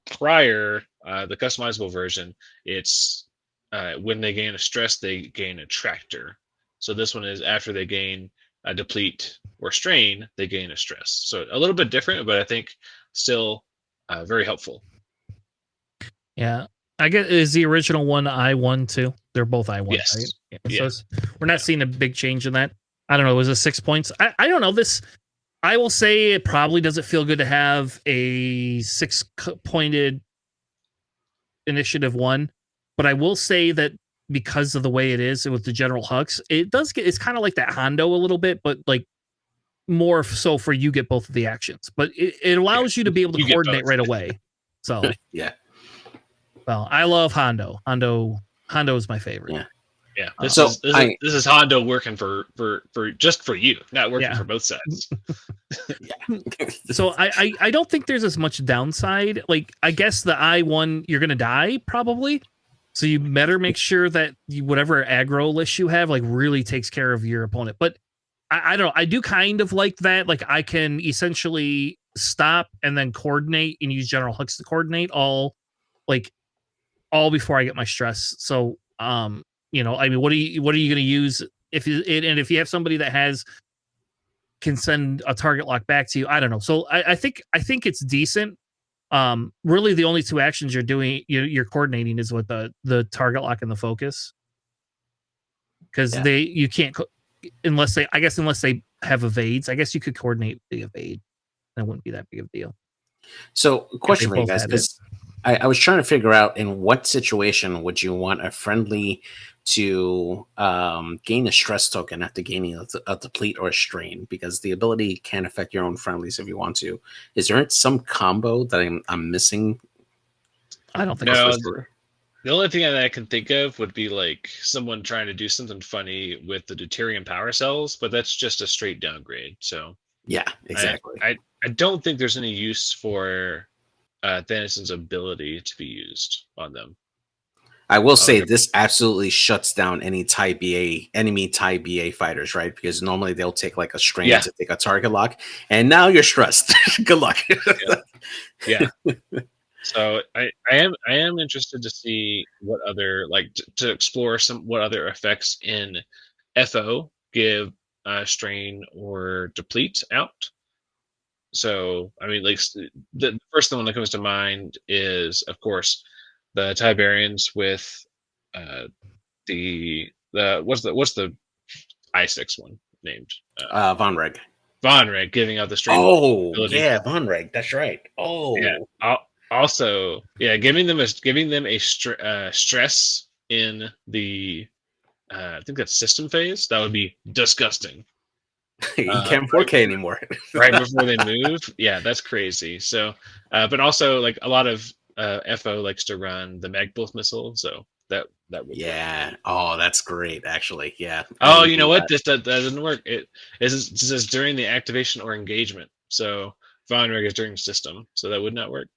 Prior, the customizable version, it's when they gain a stress, they gain a tractor. So this one is after they gain a deplete or strain, they gain a stress. So a little bit different, but I think still very helpful. Yeah, I guess is the original one I1 too. They're both I1, yes. Right? Yeah. So we're not seeing a big change in that. I don't know. Was it 6 points? I don't know. This, I will say, it probably doesn't feel good to have a 6-pointed initiative 1, but I will say that because of the way it is with the General Hux, it's kind of like that Hondo a little bit, but like more so for you get both of the actions, but it allows you to be able to coordinate right away. So yeah. Well, I love Hondo. Hondo is my favorite. Yeah. This is Hondo working for just for you, not working for both sides. So I don't think there's as much downside. Like, I guess the I1, you're gonna die probably. So you better make sure that whatever aggro list you have, like, really takes care of your opponent. But I don't know. I do kind of like that. Like, I can essentially stop and then coordinate and use General Hux to coordinate all before I get my stress. So, I mean, what are you going to use if you have somebody that can send a target lock back to you? I don't know. So I think it's decent. Really the only 2 actions you're doing, you're coordinating is with the target lock and the focus. Cause you can't, unless they have evades. I guess you could coordinate the evade. That wouldn't be that big of a deal. So question for you guys, because I was trying to figure out in what situation would you want a friendly to gain a stress token after gaining a deplete or a strain, because the ability can affect your own friendlies if you want to. Is there some combo that I'm missing? I don't think so. The only thing that I can think of would be like someone trying to do something funny with the deuterium power cells, but that's just a straight downgrade. So yeah, exactly. I don't think there's any use for Thanos's ability to be used on them. I will say this absolutely shuts down any enemy TIE BA fighters, right? Because normally they'll take like a strain to take a target lock, and now you're stressed. Good luck. Yeah. So I am interested to see what other to explore what other effects in FO give strain or deplete out. So I mean, like the first one that comes to mind is, of course, the Tiberians with the what's the I6 one named? Von Reg. Von Reg giving out the straight Oh ability. yeah, Von Reg. That's right. Yeah. Oh Also, yeah, giving them a stress in the I think that's system phase. That would be disgusting. you can't 4K anymore. Right before they move. Yeah, that's crazy. So, but also like a lot of FO likes to run the Magpulse missile, so that would work. Yeah. Oh, that's great. Actually, yeah. Oh, you know what? That doesn't work. It says during the activation or engagement. So Von Reg is during system, so that would not work.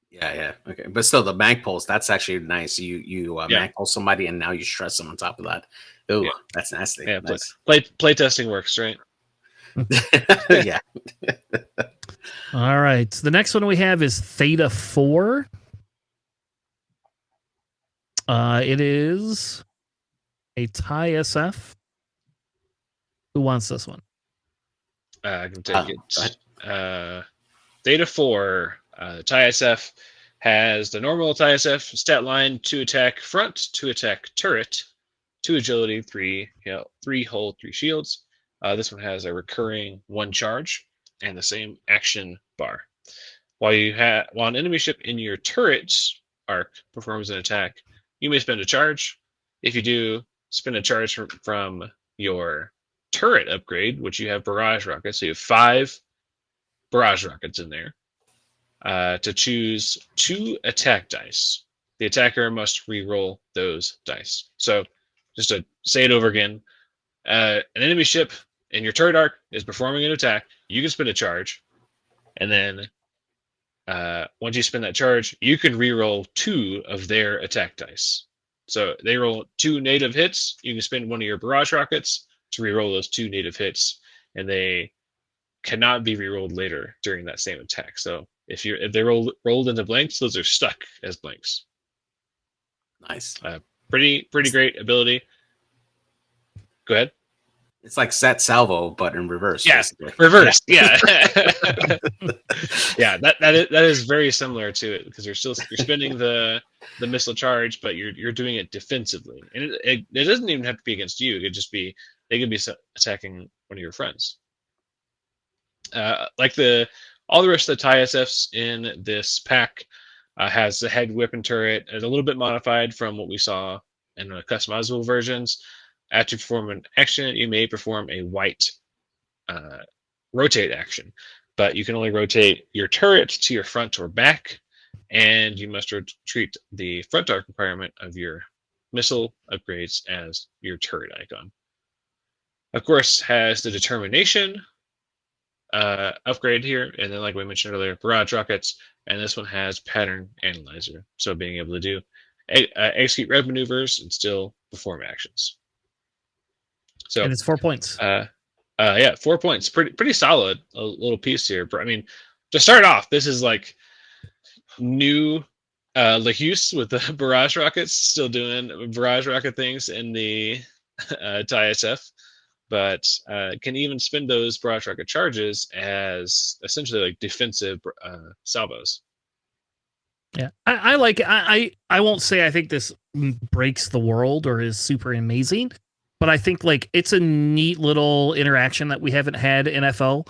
Yeah. Okay, but still, the mag pulse. That's actually nice. You Yeah. mag pulse somebody, and now you stress them on top of that. Oh, Yeah. that's nasty. Yeah, Nice. play testing works, right? Yeah. All right. The next one we have is Theta 4. It is a TIE SF. Who wants this one? I can take it. Theta 4, TIE SF has the normal TIE SF stat line: 2 attack front, 2 attack turret, 2 agility, 3 hull, 3 shields. This one has a recurring 1 charge and the same action bar. While an enemy ship in your turret arc performs an attack, you may spend a charge. If you do, spend a charge from your turret upgrade, which you have barrage rockets. So you have 5 barrage rockets in there. To choose 2 attack dice. The attacker must re-roll those dice. So, just to say it over again, an enemy ship in your turret arc is performing an attack. You can spend a charge, and then once you spend that charge, you can re-roll 2 of their attack dice. So they roll 2 native hits. You can spend one of your barrage rockets to re-roll those 2 native hits, and they cannot be re-rolled later during that same attack. So if they rolled into blanks, those are stuck as blanks. Nice. Pretty great ability. Go ahead. It's like set salvo, but in reverse. Yeah, basically. reverse. Yeah, yeah. That is very similar to it, because you're spending the missile charge, but you're doing it defensively, and it doesn't even have to be against you. It could just be they could be attacking one of your friends. Like all the rest of the TIE SFs in this pack has the head weapon turret. It's a little bit modified from what we saw in the customizable versions. After you perform an action, you may perform a white rotate action, but you can only rotate your turret to your front or back, and you must treat the front arc compartment of your missile upgrades as your turret icon. Of course, has the determination upgrade here, and then, like we mentioned earlier, barrage rockets, and this one has pattern analyzer, so being able to do execute red maneuvers and still perform actions. So And it's 4 points. Yeah, 4 points. Pretty solid a little piece here. I mean, to start off, this is like new Lahuse with the barrage rockets, still doing barrage rocket things in the TIE SF, but can even spend those barrage rocket charges as essentially like defensive salvos. Yeah, I like it. I won't say I think this breaks the world or is super amazing, but I think like it's a neat little interaction that we haven't had in FO.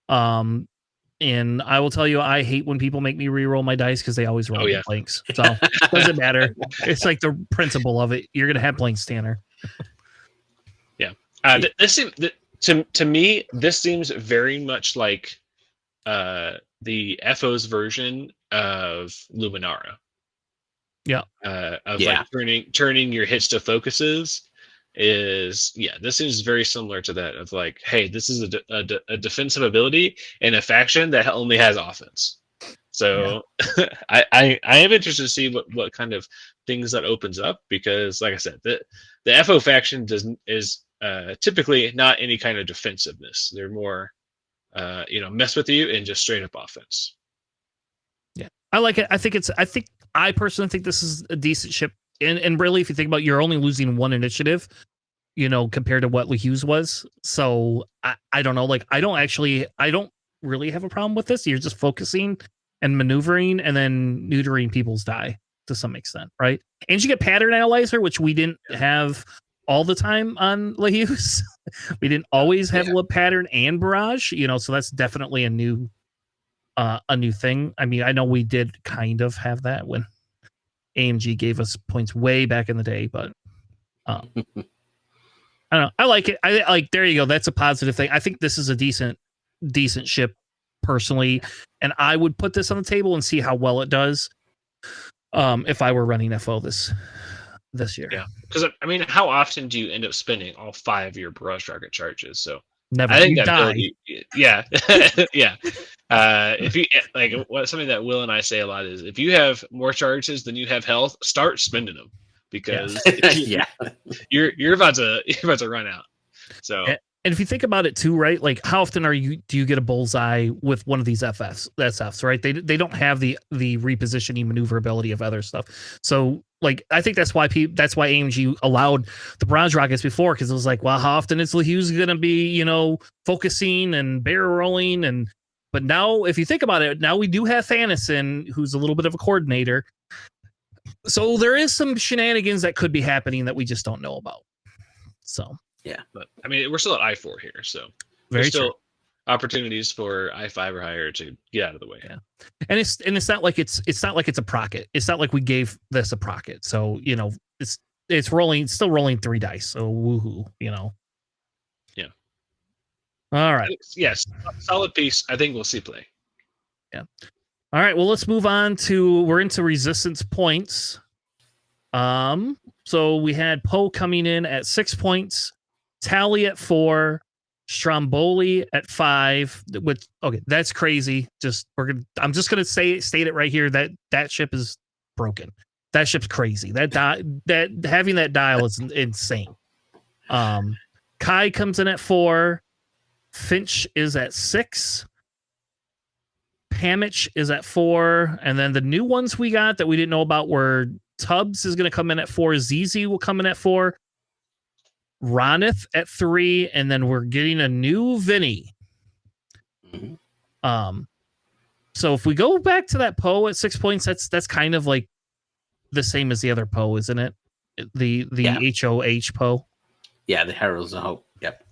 And I will tell you, I hate when people make me re-roll my dice because they always roll blanks. So it doesn't matter. It's like the principle of it. You're gonna have blanks, Tanner. Yeah. This seems to me. This seems very much like the FO's version of Luminara. Yeah. Like turning your hits to focuses. This is very similar to that of like, hey, this is a defensive ability in a faction that only has offense. So I am interested to see what kind of things that opens up, because like I said, the FO faction is typically not any kind of defensiveness. They're more mess with you and just straight up offense. Yeah, I like it. I personally think this is a decent ship. And really, if you think about it, you're only losing 1 initiative, compared to what Lahuse was. So I don't know. Like, I don't really have a problem with this. You're just focusing and maneuvering and then neutering people's die to some extent, right? And you get pattern analyzer, which we didn't have all the time on Lehius. We didn't always have pattern and barrage, so that's definitely a new thing. I mean, I know we did kind of have that when AMG gave us points way back in the day, but I don't know. I like it. I like, there you go. That's a positive thing. I think this is a decent ship personally, and I would put this on the table and see how well it does if I were running FO this year. Yeah, because I mean, how often do you end up spending all 5 of your barrage rocket charges? So Never. I think you that die. ability, yeah, yeah. If you like, something that Will and I say a lot is, if you have more charges than you have health, start spending them, because you're about to run out. So. And if you think about it too, right? Like, how often do you get a bullseye with one of these SFs, right? They don't have the repositioning maneuverability of other stuff. So, like, I think that's why AMG allowed the barrage rockets before, because it was like, well, how often is Hughes going to be, focusing and barrel rolling, but now, if you think about it, now we do have Fanison, who's a little bit of a coordinator. So there is some shenanigans that could be happening that we just don't know about. So. Yeah, but I mean, we're still at I4 here, so there's still opportunities for I5 or higher to get out of the way. Yeah, and it's not like it's a procket. It's not like we gave this a procket. So it's still rolling 3 dice. So woohoo, Yeah. All right. Yes, solid piece. I think we'll see play. Yeah. All right. Well, let's move on we're into resistance points. So we had Poe coming in at 6 points. Tally at 4, Stromboli at 5. Okay, that's crazy. I'm just gonna state it right here that ship is broken. That ship's crazy. That having that dial is insane. Kai comes in at 4. Finch is at 6. Pamich is at 4, and then the new ones we got that we didn't know about were Tubbs is going to come in at 4. ZZ will come in at 4. Ronith at 3, and then we're getting a new Vinny. So if we go back to that Poe at 6 points, that's kind of like the same as the other Poe, isn't it? The HOH Poe. Yeah, the Heralds of Hope. Yep.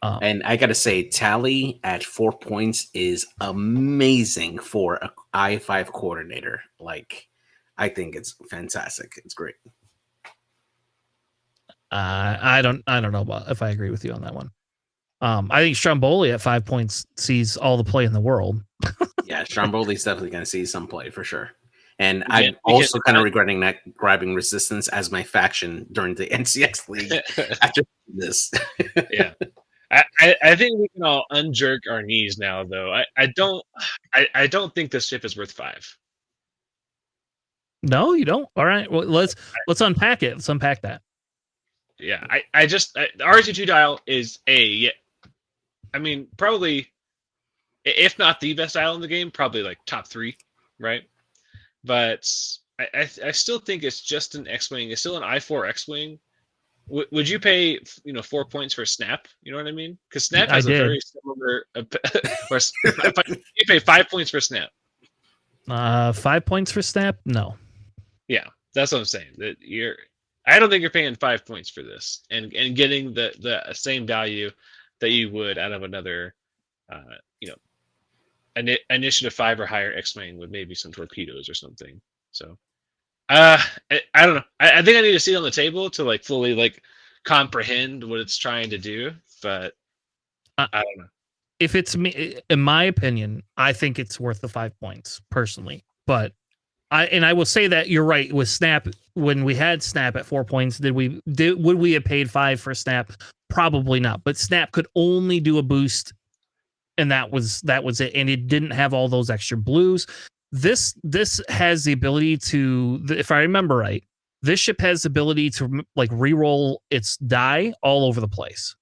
And I gotta say, Tally at 4 points is amazing for an I5 coordinator. Like, I think it's fantastic. It's great. I don't know about if I agree with you on that one. I think Stromboli at 5 points sees all the play in the world. Yeah, Stromboli's definitely going to see some play for sure. And I'm also kind of regretting not grabbing Resistance as my faction during the NCX League after this. Yeah. I think we can all unjerk our knees now, though. I don't think this ship is worth 5. No, you don't. All right. Well, let's unpack it. Let's unpack that. Yeah, I just the RC2 dial is I mean, probably, if not the best dial in the game, probably like top 3, right? But I still think it's just an X-wing. It's still an I4 X-wing. Would you pay 4 points for Snap? You know what I mean? Because Snap has a very similar. You pay 5 points for Snap. 5 points for Snap? No. Yeah, that's what I'm saying. That I don't think you're paying 5 points for this, and getting the same value that you would out of another, Initiative 5 or higher X-wing with maybe some torpedoes or something. So, I don't know. I think I need to see it on the table to like fully like comprehend what it's trying to do, but I don't know. If it's me, in my opinion, I think it's worth the 5 points personally. But I will say that you're right with Snap. When we had Snap at 4 points, would we have paid 5 for Snap? Probably not. But Snap could only do a boost, and that was it. And it didn't have all those extra blues. This has the ability to, if I remember right, this ship has the ability to like re-roll its die all over the place.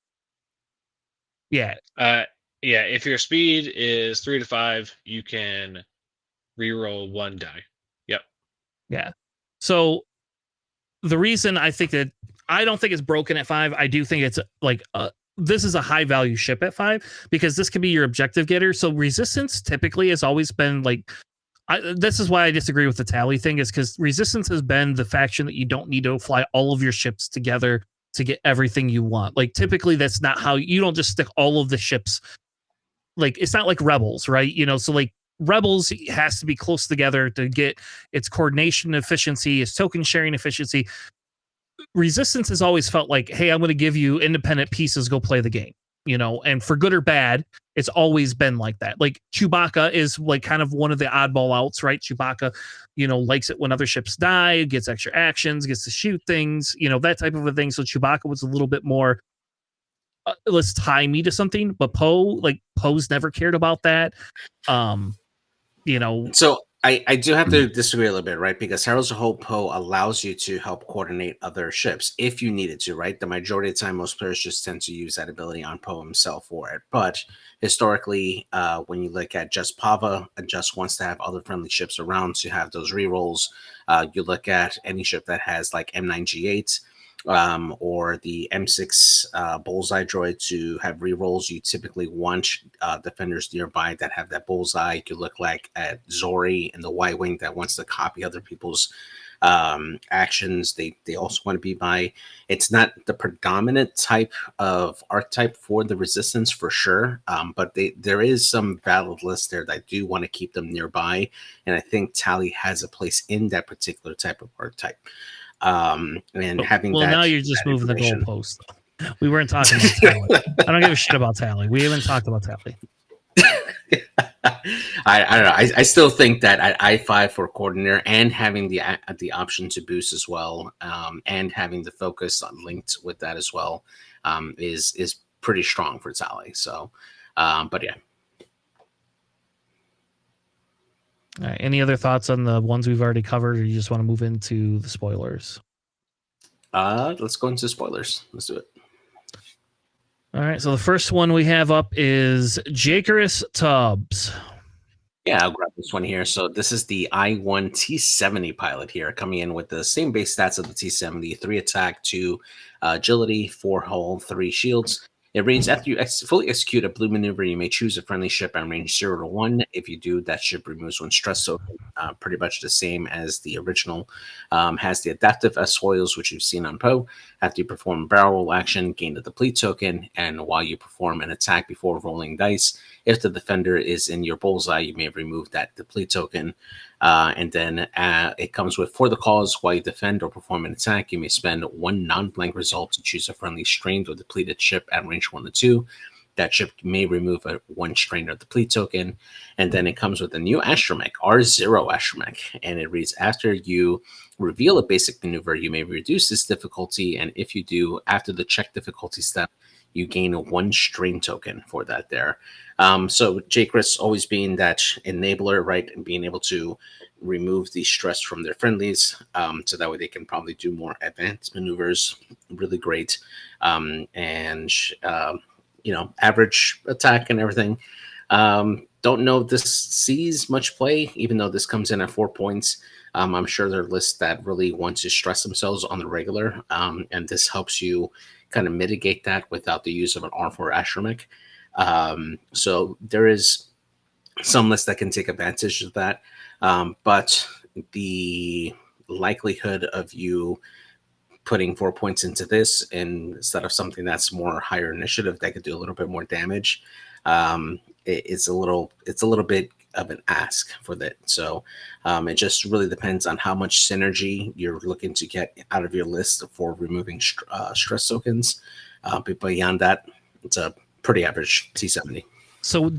Yeah. Yeah. If your speed is 3 to 5, you can re-roll 1 die. Yep. Yeah. So the reason I think that I don't think it's broken at 5, I do think it's like this is a high value ship at 5 because this can be your objective getter. So resistance typically has always been like, this is why I disagree with the tally thing, is because resistance has been the faction that you don't need to fly all of your ships together to get everything you want. Like typically that's not how you don't just stick all of the ships. Like it's not like rebels, right? So like rebels has to be close together to get its coordination efficiency, its token sharing efficiency. Resistance has always felt like, hey, I'm going to give you independent pieces, go play the game, and for good or bad, it's always been like that. Like Chewbacca is like kind of one of the oddball outs, right? Chewbacca, likes it when other ships die, gets extra actions, gets to shoot things, that type of a thing. So Chewbacca was a little bit more, let's tie me to something, but Poe's never cared about that. So I do have to disagree a little bit, right? Because Heralds of Hope Poe allows you to help coordinate other ships if you needed to, right? The majority of the time, most players just tend to use that ability on Poe himself for it. But historically, when you look at Just Pava, Just wants to have other friendly ships around to have those rerolls. You look at any ship that has like M9G8, or the M6 bullseye droid to have rerolls. You typically want defenders nearby that have that bullseye. You could look like at Zori and the Y-Wing that wants to copy other people's actions. They also want to be by. It's not the predominant type of archetype for the resistance for sure, but there is some valid lists there that I do want to keep them nearby, and I think Tally has a place in that particular type of archetype. And having that. Now you're just moving the goalpost. We weren't talking about Tally. I don't give a shit about Tally. We haven't talked about Tally. I don't know. I still think that at I5 for coordinator and having the option to boost as well, and having the focus linked with that as well, is pretty strong for Tally. So, but yeah. All right. Any other thoughts on the ones we've already covered, or you just want to move into the spoilers? Let's go into spoilers. Let's do it. All right. So the first one we have up is Jakerus Tubbs. Yeah, I'll grab this one here. So this is the I-1 T70 pilot here, coming in with the same base stats of the T70: 3 attack, 2 agility, 4 hull, 3 shields. It reads, after you fully execute a blue maneuver, you may choose a friendly ship at range 0 to 1. If you do, that ship removes 1 stress token, pretty much the same as the original. Has the adaptive S-foils, which you've seen on Poe. After you perform a barrel roll action, gain a deplete token, and while you perform an attack before rolling dice, if the defender is in your bullseye, you may remove that deplete token. And then it comes with, for the cause, while you defend or perform an attack, you may spend 1 non-blank result to choose a friendly strained or depleted ship at range 1 to 2. That ship may remove a 1 strained or deplete token. And then it comes with a new astromech, R0 astromech. And it reads, after you reveal a basic maneuver, you may reduce this difficulty. And if you do, after the check difficulty step, you gain a 1 strain token for that there. So Jakerus always being that enabler, right, and being able to remove the stress from their friendlies, so that way they can probably do more advanced maneuvers. Really great. Average attack and everything. Don't know if this sees much play, even though this comes in at 4 points. I'm sure there are lists that really want to stress themselves on the regular, and this helps you kind of mitigate that without the use of an R4 astromech. So there is some lists that can take advantage of that, but the likelihood of you putting 4 points into this instead of something that's more higher initiative that could do a little bit more damage, it's a little bit of an ask for that. So it just really depends on how much synergy you're looking to get out of your list for removing stress tokens. But beyond that, it's a pretty average T70. So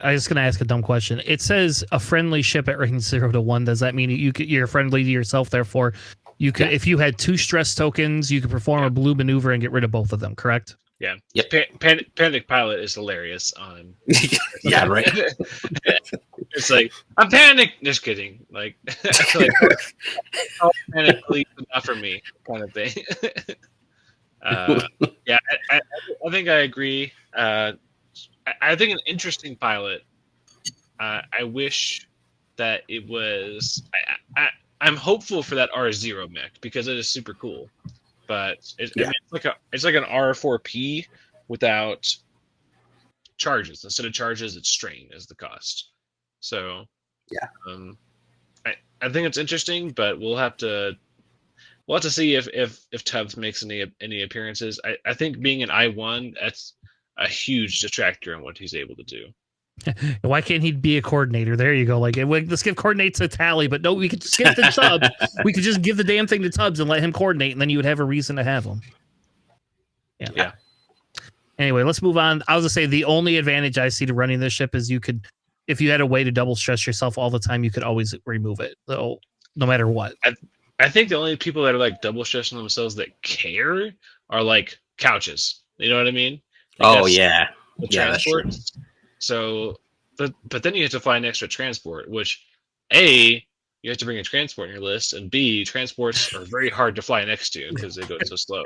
I was going to ask a dumb question. It says a friendly ship at range 0 to 1. Does that mean you're friendly to yourself? Therefore, you could, if you had 2 stress tokens, you could perform a blue maneuver and get rid of both of them. Correct? Yeah. Yep. Panic Pilot is hilarious on. Yeah, right. It's like, I'm panicked. Just kidding. Like panic, please, not for me, kind of thing. Yeah, I think I agree. I think an interesting pilot. I wish that it was. I'm hopeful for that R0 mech because it is super cool. But it's like an R4P without charges. Instead of charges, it's strain as the cost. So Yeah. I think it's interesting, but we'll have to see if Tubbs makes any appearances. I think being an I1, that's a huge detractor in what he's able to do. Why can't he be a coordinator? There you go. Like, let's give coordinate to Tally, but no, we could just give it to Tubbs. We could just give the damn thing to Tubbs and let him coordinate, and then you would have a reason to have him. Yeah. Anyway, let's move on. I was gonna say the only advantage I see to running this ship is you could, if you had a way to double stress yourself all the time, you could always remove it. So no matter what. I think the only people that are like double stressing themselves that care are like couches. You know what I mean? Like the transport. That's true. So, but then you have to fly an extra transport, which A, you have to bring a transport in your list, and B, transports are very hard to fly next to because they go so slow.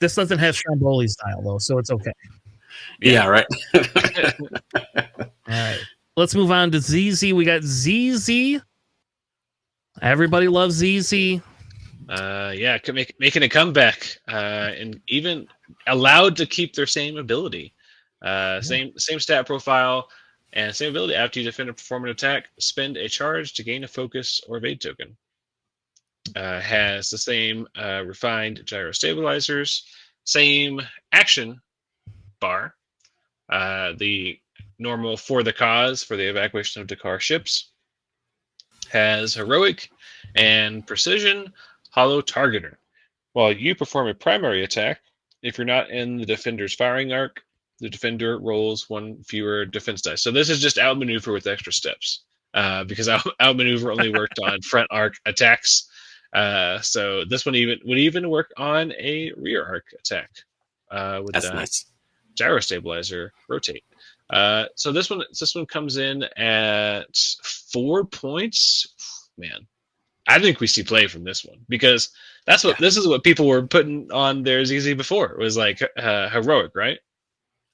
This doesn't have Stromboli style though, so it's okay. Yeah, right. All right. Let's move on to ZZ. We got ZZ. Everybody loves ZZ. Making a comeback, and even allowed to keep their same ability, same stat profile, and same ability. After you defend or perform an attack, spend a charge to gain a focus or evade token. Has the same refined gyro stabilizers, same action bar, the normal for the cause for the evacuation of Dakar ships. Has heroic and precision hollow targeter. While you perform a primary attack, if you're not in the defender's firing arc, the defender rolls one fewer defense dice. So this is just outmaneuver with extra steps, because outmaneuver only worked on front arc attacks. So this one would even work on a rear arc attack. That's nice. Gyro stabilizer rotate. So this one comes in at 4 points. Man, I think we see play from this one, because this is what people were putting on their ZZ before. It was like heroic, right?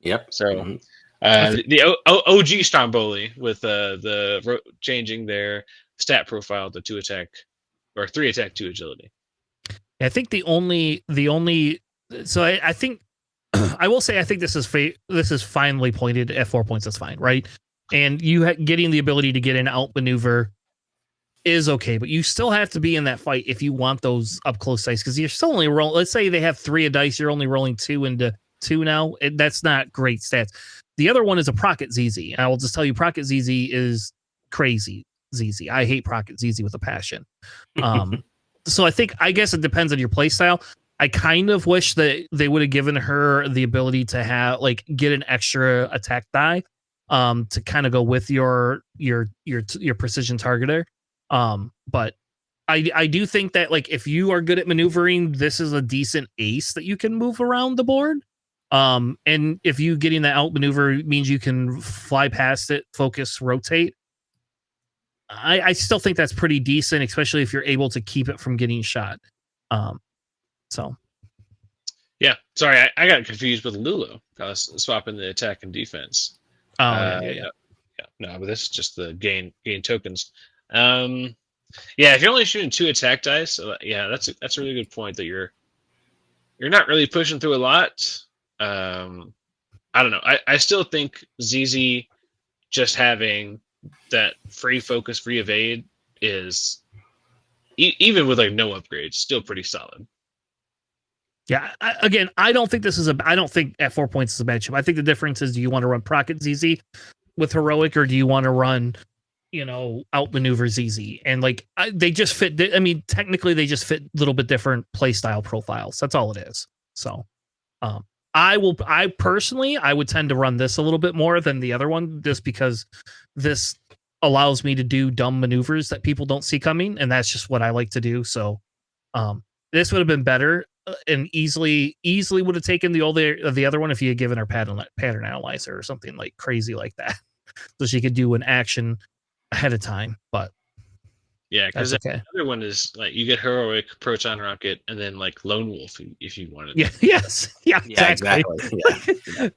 Yep. So the OG Stromboli with changing their stat profile to 2 attack or 3 attack 2 agility. I think the only so I think I will say I think this is finely pointed at 4 points. That's fine, right? And you getting the ability to get an outmaneuver is okay, but you still have to be in that fight if you want those up close dice, because you're still only rolling. Let's say they have 3 a dice, you're only rolling 2 into 2 now. That's not great stats. The other one is a Procket ZZ, and I will just tell you, Procket ZZ is crazy ZZ. I hate Procket ZZ with a passion. So I guess it depends on your play style. I kind of wish that they would have given her the ability to have get an extra attack die, to kind of go with your precision targeter. But I do think that if you are good at maneuvering, this is a decent ace that you can move around the board. And if you getting that outmaneuver means you can fly past it, focus, rotate. I still think that's pretty decent, especially if you're able to keep it from getting shot. So. Yeah, sorry, I got confused with Lulu. I was swapping the attack and defense. Yeah. No, but this is just the gain tokens. If you're only shooting 2 attack dice, that's a really good point, that you're not really pushing through a lot. I don't know. I still think ZZ just having that free focus, free evade is even with no upgrades, still pretty solid. Yeah, I don't think I don't think at 4 points is a bad ship. I think the difference is, do you want to run Procket ZZ with heroic, or do you want to run, outmaneuver ZZ? And they just fit. I mean, technically they just fit a little bit different play style profiles. That's all it is. So, I personally would tend to run this a little bit more than the other one, just because this allows me to do dumb maneuvers that people don't see coming, and that's just what I like to do. So, this would have been better and easily would have taken the other one if you had given her pattern analyzer or something crazy like that, so she could do an action ahead of time. But yeah, because the other one is you get heroic, proton rocket, and then lone wolf if you wanted. Yeah. Yes. Yeah. Exactly. Yeah.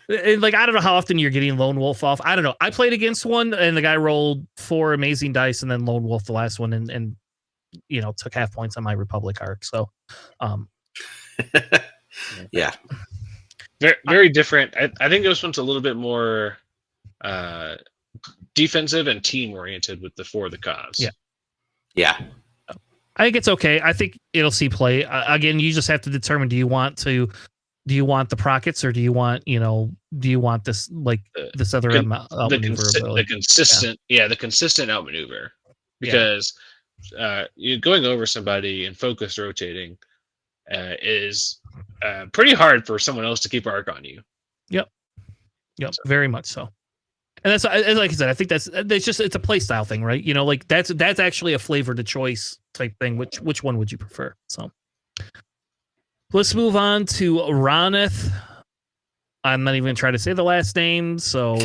And I don't know how often you're getting lone wolf off. I don't know. I played against one, and the guy rolled 4 amazing dice, and then lone wolf the last one, and took half points on my Republic arc. So, Yeah. Very, very different. I think this one's a little bit more defensive and team oriented with the For the Cause. Yeah. Yeah. I think it's okay. I think it'll see play. Again, you just have to determine: do you want the Prockets, or do you want this this other outmaneuver ability? The consistent outmaneuver, because you going over somebody and focus rotating is pretty hard for someone else to keep arc on you. Yep, so. Very much so. And that's, like I said, I think it's a play style thing, right? Like that's actually a flavor to choice type thing. Which one would you prefer? So let's move on to Ronith. I'm not even trying to say the last name. So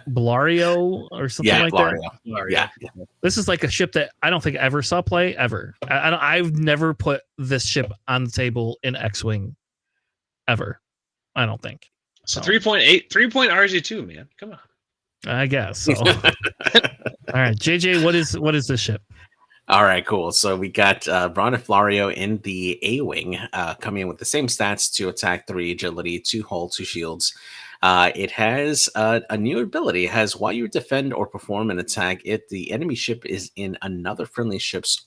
Blario or something like Blario. that. Yeah. This is like a ship that I don't think I ever saw play ever. I've never put this ship on the table in X-Wing ever. I don't think. So 3.8 RG2, man. Come on. I guess so. All right, JJ, what is this ship? All right, cool. So we got Ron Flario in the A-Wing, coming in with the same stats: 2 attack, 3 agility, 2 hull, 2 shields. It has a new ability. It has, while you defend or perform an attack, if the enemy ship is in another friendly ship's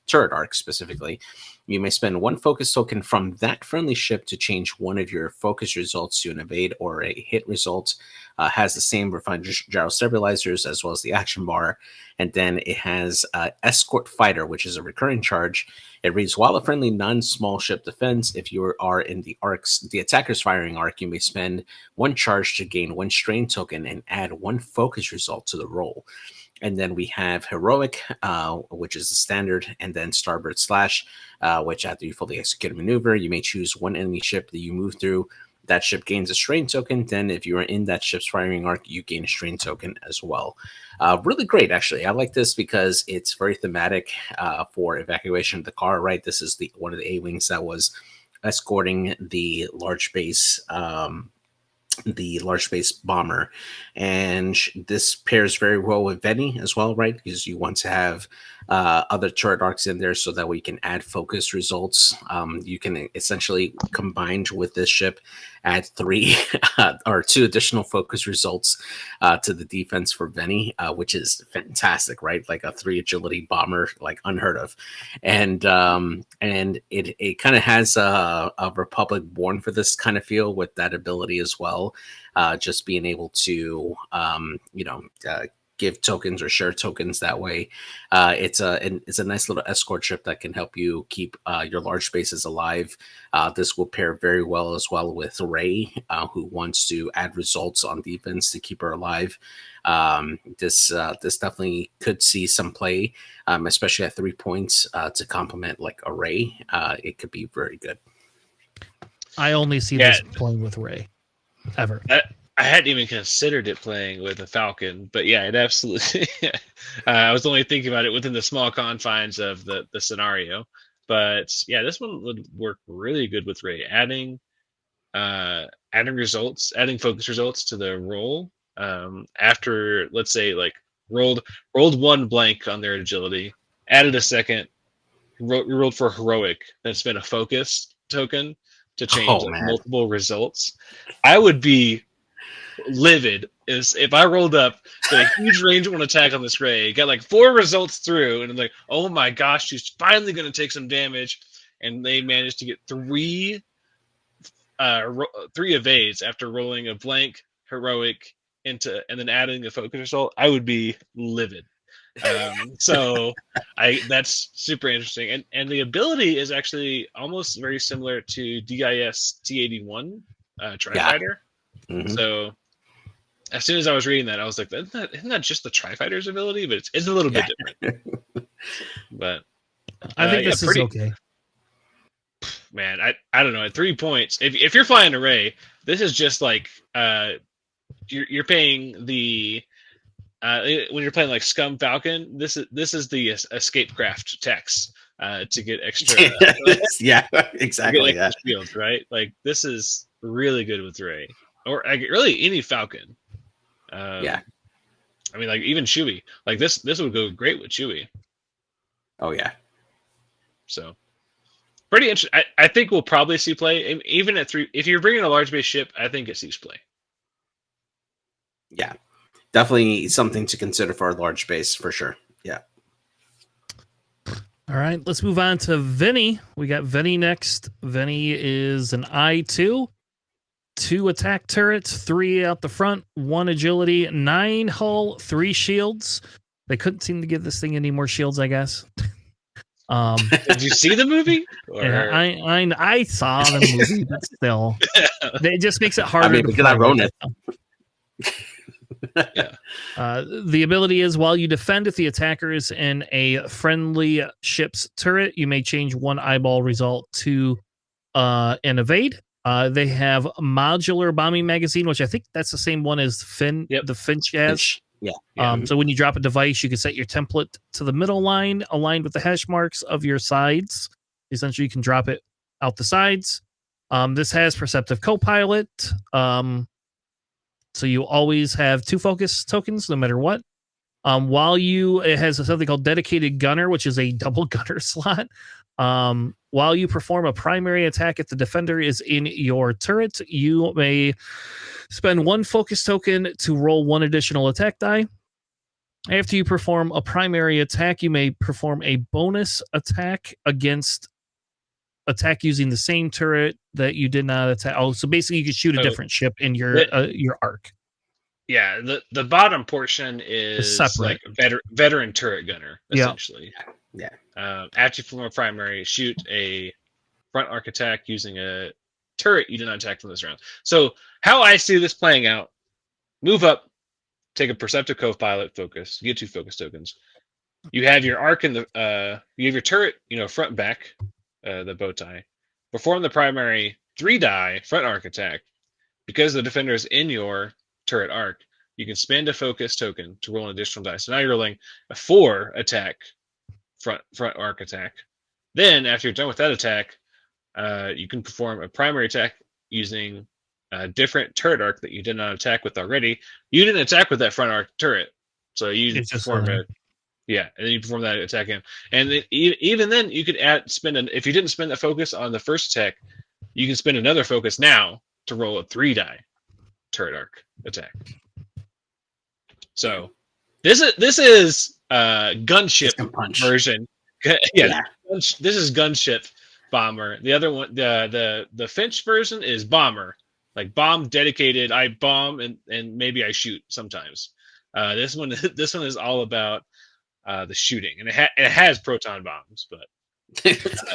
turret arc specifically, you may spend 1 focus token from that friendly ship to change one of your focus results to an evade or a hit result. Has the same refined gyro stabilizers as well as the action bar. And then it has Escort Fighter, which is a recurring charge. It reads, while a friendly non-small ship defends, if you are in the attacker's firing arc, you may spend 1 charge to gain 1 strain token and add 1 focus result to the roll. And then we have Heroic, which is the standard, and then Starboard Slash, which after you fully execute a maneuver, you may choose 1 enemy ship that you move through. That ship gains a strain token. Then if you are in that ship's firing arc, you gain a strain token as well. Really great, actually. I like this because it's very thematic for evacuation of the car, right? This is one of the A-Wings that was escorting the large base bomber, and this pairs very well with Venny as well, right? Because you want to have other turret arcs in there so that way you can add focus results. You can essentially, combined with this ship, add 3 or 2 additional focus results to the defense for Venny, which is fantastic, right? Like a 3 agility bomber, like unheard of. And it kind of has a Republic born for this kind of feel with that ability as well. Just being able to give tokens or share tokens that way. It's a nice little escort ship that can help you keep your large bases alive. This will pair very well as well with Rey, who wants to add results on defense to keep her alive. This definitely could see some play, especially at 3 points to complement like a Rey. It could be very good. I only see this playing with Rey ever. I hadn't even considered it playing with a Falcon, but yeah, it absolutely. I was only thinking about it within the small confines of the scenario, but yeah, this one would work really good with Rey. Adding focus results to the roll after, let's say, like rolled 1 blank on their agility, added a second, rolled for heroic, then spent a focus token to change multiple results. I would be livid if I rolled up a huge range 1 attack on this Rey, got like 4 results through, and I'm like, oh my gosh, she's finally going to take some damage, and they managed to get 3 evades after rolling a blank heroic and then adding a focus result. I would be livid. So that's super interesting, and the ability is actually almost very similar to DIS T81 Tri-Fighter. Mm-hmm. So as soon as I was reading that, I was like, isn't that just the Tri-Fighter's ability? But it's a little bit different. But I think this is okay. Man, I don't know. At 3 points, if you're flying a Rey, this is just like you're paying the when you're playing like Scum Falcon. This is the escape craft tax to get extra. Yeah, exactly. Get extra shields, right? Like this is really good with Rey, or really any Falcon. Yeah, I mean, like even Chewie, like this would go great with Chewie. Oh yeah. So, Pretty interesting. I think we'll probably see play even at 3. If you're bringing a large base ship, I think it sees play. Yeah, definitely something to consider for a large base for sure. Yeah. All right, let's move on to Vinny. We got Vinny next. Vinny is an I2, 2 attack turrets, 3 out the front, 1 agility, 9 hull, 3 shields. They couldn't seem to give this thing any more shields, I guess. Did you see the movie? Or... Yeah, I saw the movie, but still, it just makes it harder. I mean, to because I wrote it. Yeah. The ability is while you defend if the attacker is in a friendly ship's turret, you may change 1 eyeball result to an evade. They have modular bombing magazine, which I think that's the same one as the Finch has. Yeah. So when you drop a device, you can set your template to the middle line, aligned with the hash marks of your sides. Essentially, you can drop it out the sides. This has Perceptive Copilot. So you always have 2 focus tokens, no matter what. It has something called Dedicated Gunner, which is a double gunner slot. While you perform a primary attack, if the defender is in your turret, you may spend 1 focus token to roll 1 additional attack die. After you perform a primary attack, you may perform a bonus attack against attack using the same turret that you did not attack. Oh, so basically you could shoot a different ship in your arc. Yeah, the bottom portion is like a veteran turret gunner, essentially. Yeah. After you perform a primary, shoot a front arc attack using a turret you did not attack from this round. So how I see this playing out, move up, take a Perceptive Copilot focus, get 2 focus tokens. You have your arc in the you have your turret, front and back, the bow tie. Perform the primary 3 die front arc attack. Because the defender is in your turret arc, you can spend a focus token to roll an additional die. So now you're rolling a 4 attack front arc attack. Then after you're done with that attack, you can perform a primary attack using a different turret arc that you did not attack with already. You didn't attack with that front arc turret, so you perform and then you perform that attack again. And then, even then, you could if you didn't spend that focus on the first attack, you can spend another focus now to roll a 3 die turret arc attack. So this is gunship version. This is gunship bomber. The other one, the Finch version is bomber, like bomb dedicated. I bomb and maybe I shoot sometimes. This one is all about the shooting, and it has proton bombs, but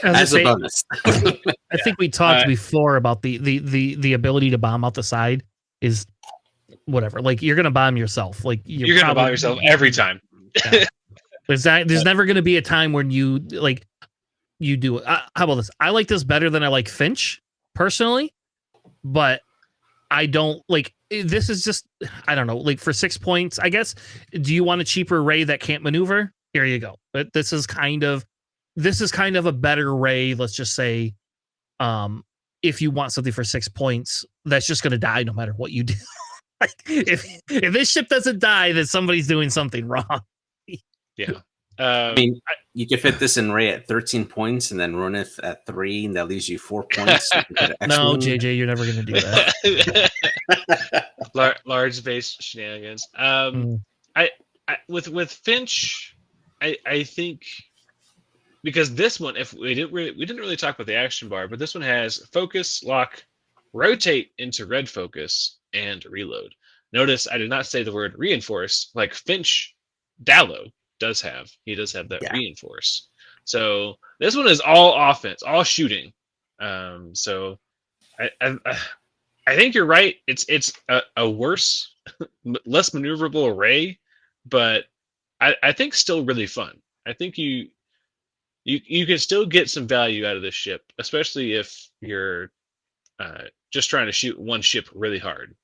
as a bonus. I think we talked before about the ability to bomb out the side is whatever. Like you're gonna bomb yourself. Like you're gonna bomb yourself every time. Yeah. There's never gonna be a time when you do it. How about this? I like this better than I like Finch personally, but I don't like. This is just, I don't know, like for 6 points, I guess. Do you want a cheaper Ray that can't maneuver? Here you go. But this is kind of a better Ray. Let's just say, if you want something for 6 points, that's just going to die no matter what you do. Like if this ship doesn't die, then somebody's doing something wrong. Yeah. I mean, you could fit this in Ray at 13 points and then Runeth at 3, and that leaves you 4 points. So no, JJ, you're never going to do that. Large base shenanigans. With Finch, I think because this one, if we didn't really talk about the action bar, but this one has focus, lock, rotate into red focus, and reload. Notice I did not say the word reinforce like Finch Dallow does have. He does have that reinforce. So this one is all offense, all shooting. So I think you're right. It's a worse, less maneuverable array, but I think still really fun. I think you can still get some value out of this ship, especially if you're just trying to shoot one ship really hard.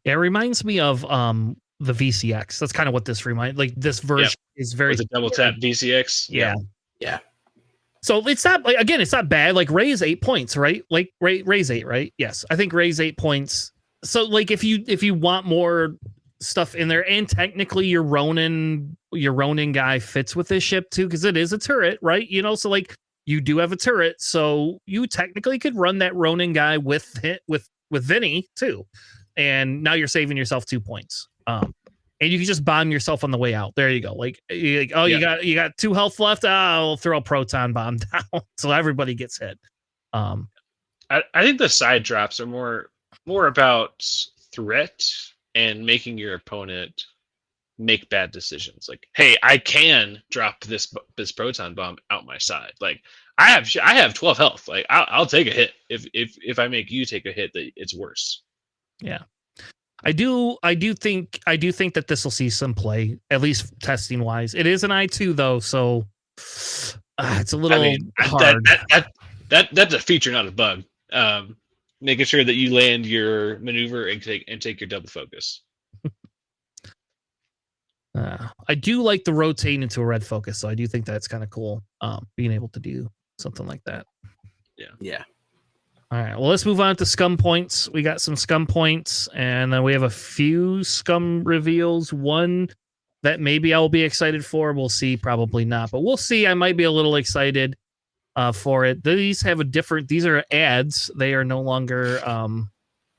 Yeah, it reminds me of the VCX. That's kind of what this reminds. Like this version is very a double tap VCX. Yeah. So it's not like, again, it's not bad. Like Ray's 8 points, right? Like Ray's 8, right? Yes, I think Ray's 8 points. So like if you want more stuff in there, and technically your Ronin guy fits with this ship too, because it is a turret, right? So like you do have a turret, so you technically could run that Ronin guy with Vinny too, and now you're saving yourself 2 points. And you can just bomb yourself on the way out. There you go. Like you got 2 health left. I'll throw a proton bomb down so everybody gets hit. I think the side drops are more about threat and making your opponent make bad decisions. Like, hey, I can drop this proton bomb out my side. Like, I have 12 health. Like, I'll take a hit if I make you take a hit that it's worse. Yeah. I do think that this will see some play, at least testing wise. It is an I2 though, so it's a little hard. That's a feature, not a bug. Making sure that you land your maneuver and take your double focus. I do like the rotating into a red focus, so I do think that's kind of cool. Being able to do something like that. Yeah. All right, well, let's move on to Scum points. We got some Scum points, and then we have a few Scum reveals. One that maybe I'll be excited for. We'll see, probably not, but we'll see. I might be a little excited for it. These are ads. They are no longer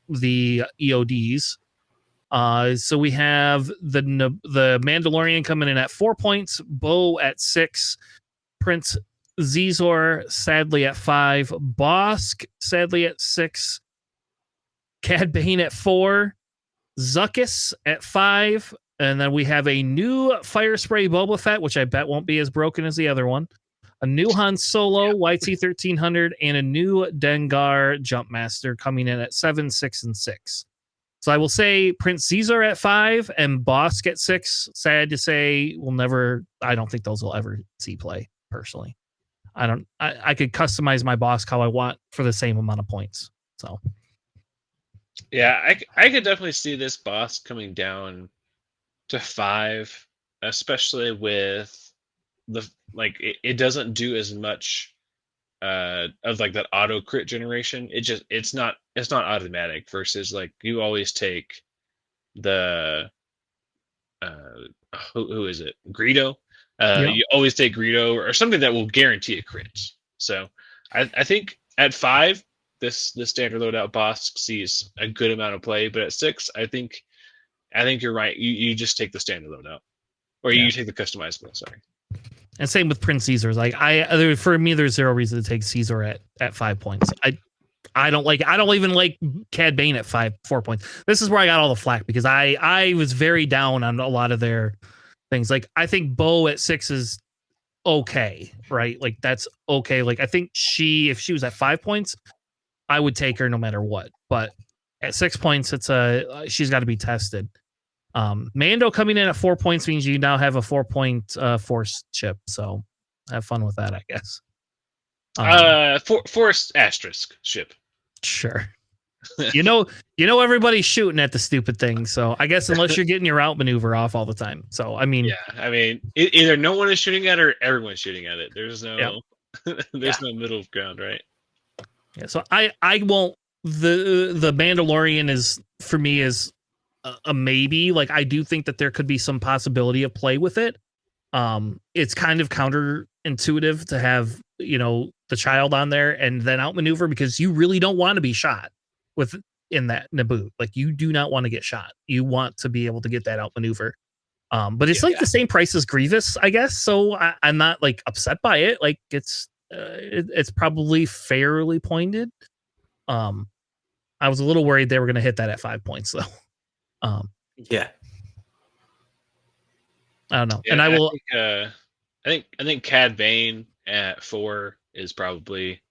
the EODs. So we have the Mandalorian coming in at 4 points, Bo at 6, Prince Zizor sadly at 5, Bosk sadly at 6, Cad Bane at 4, Zuckus at 5, and then we have a new Fire Spray Boba Fett, which I bet won't be as broken as the other one, a new Han Solo YT-1300, and a new Dengar Jumpmaster coming in at 7, 6, and 6. So I will say Prince Caesar at 5 and Bosk at 6. Sad to say, I don't think those will ever see play personally. I could customize my Bosk how I want for the same amount of points. So yeah, I could definitely see this Bosk coming down to 5, especially with it doesn't do as much of like that auto crit generation. It's not automatic versus like you always take the who is it? Greedo. You always take Greedo or something that will guarantee a crit. So I think at 5, this standard loadout boss sees a good amount of play, but at 6, I think you're right. You just take the standard loadout, or you take the customizable. Sorry. And same with Prince Caesar's. Like for me, there's zero reason to take Caesar at 5 points. I don't even like Cad Bane at 4 points. This is where I got all the flack because I was very down on a lot of their things. Like I think Bo at 6 is okay, right? Like that's okay. Like I think if she was at 5 points, I would take her no matter what. But at 6 points, she's got to be tested. Mando coming in at 4 points means you now have a 4-point force chip. So have fun with that, I guess. Force asterisk ship. Sure. you know everybody's shooting at the stupid thing. So I guess unless you're getting your outmaneuver off all the time. So I mean, either no one is shooting at it or everyone's shooting at it. There's no no middle ground, right? Yeah. So I won't. The Mandalorian is for me is a maybe. Like I do think that there could be some possibility of play with it. It's kind of counterintuitive to have the child on there and then outmaneuver because you really don't want to be shot in that Naboo. Like you do not want to get shot. You want to be able to get that outmaneuver. But it's the same price as Grievous, I guess. So I'm not like upset by it. Like it's probably fairly pointed. I was a little worried they were going to hit that at 5 points though. Yeah. I don't know. Yeah, and I think Cad Bane at 4 is probably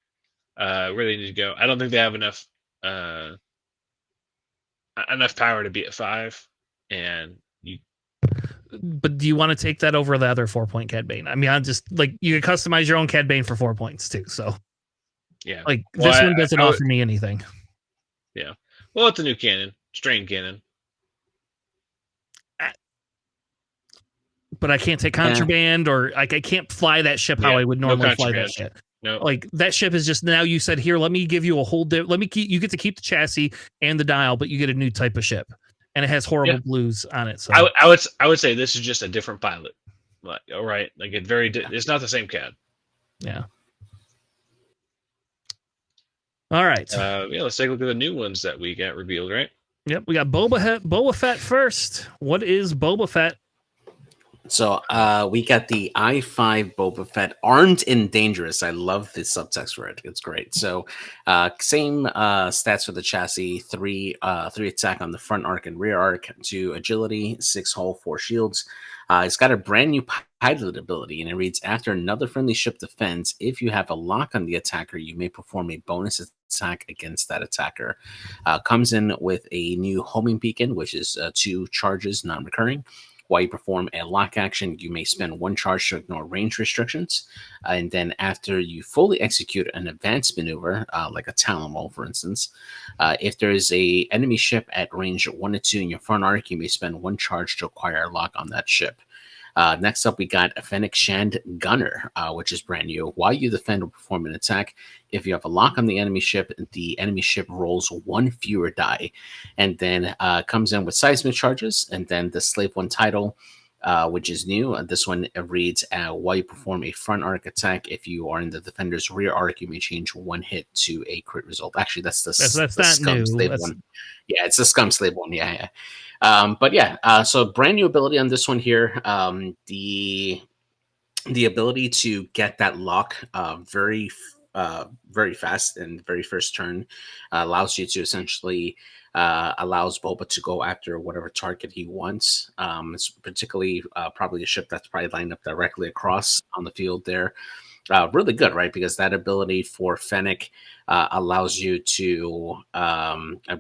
where they need to go. I don't think they have enough power to be at 5. But do you want to take that over the other 4-point Cad Bane? I mean, I'm just like you can customize your own Cad Bane for 4 points too. So yeah, like this one doesn't offer me anything. Yeah, well, it's a new cannon, strain cannon. But I can't take contraband or like I can't fly that ship how I would normally fly that ship. No, like that ship is just now you said here, let me give you a whole you get to keep the chassis and the dial, but you get a new type of ship and it has horrible blues on it. So I would say this is just a different pilot. Like, all right. Like it's not the same CAD. Yeah. All right. Let's take a look at the new ones that we got revealed, right? Yep, we got Boba Fett first. What is Boba Fett? So we got the I-5 Boba Fett, armed and dangerous. I love the subtext for it. It's great. So same stats for the chassis: three attack on the front arc and rear arc, 2 agility, 6 hull, 4 shields. It's got a brand new pilot ability, and it reads: after another friendly ship defends, if you have a lock on the attacker, you may perform a bonus attack against that attacker. Comes in with a new homing beacon, which is 2 charges, non-recurring. While you perform a lock action, you may spend 1 charge to ignore range restrictions. And then after you fully execute an advanced maneuver, like a Talon roll, for instance, if there is a enemy ship at range 1 to 2 in your front arc, you may spend 1 charge to acquire a lock on that ship. Next up, we got a Fennec Shand Gunner, which is brand new. While you defend or perform an attack, if you have a lock on the enemy ship rolls 1 fewer die. And then comes in with seismic charges, and then the Slave 1 title, which is new. This one reads, while you perform a front arc attack, if you are in the defender's rear arc, you may change 1 hit to a crit result. Actually, that's the Scum new. Slave 1. Yeah, it's the Scum Slave 1. Yeah. So brand new ability on this one here. The ability to get that lock very fast in the very first turn allows you to essentially allows Boba to go after whatever target he wants. It's particularly probably a ship that's probably lined up directly across on the field there. Really good, right? Because that ability for Fennec allows you to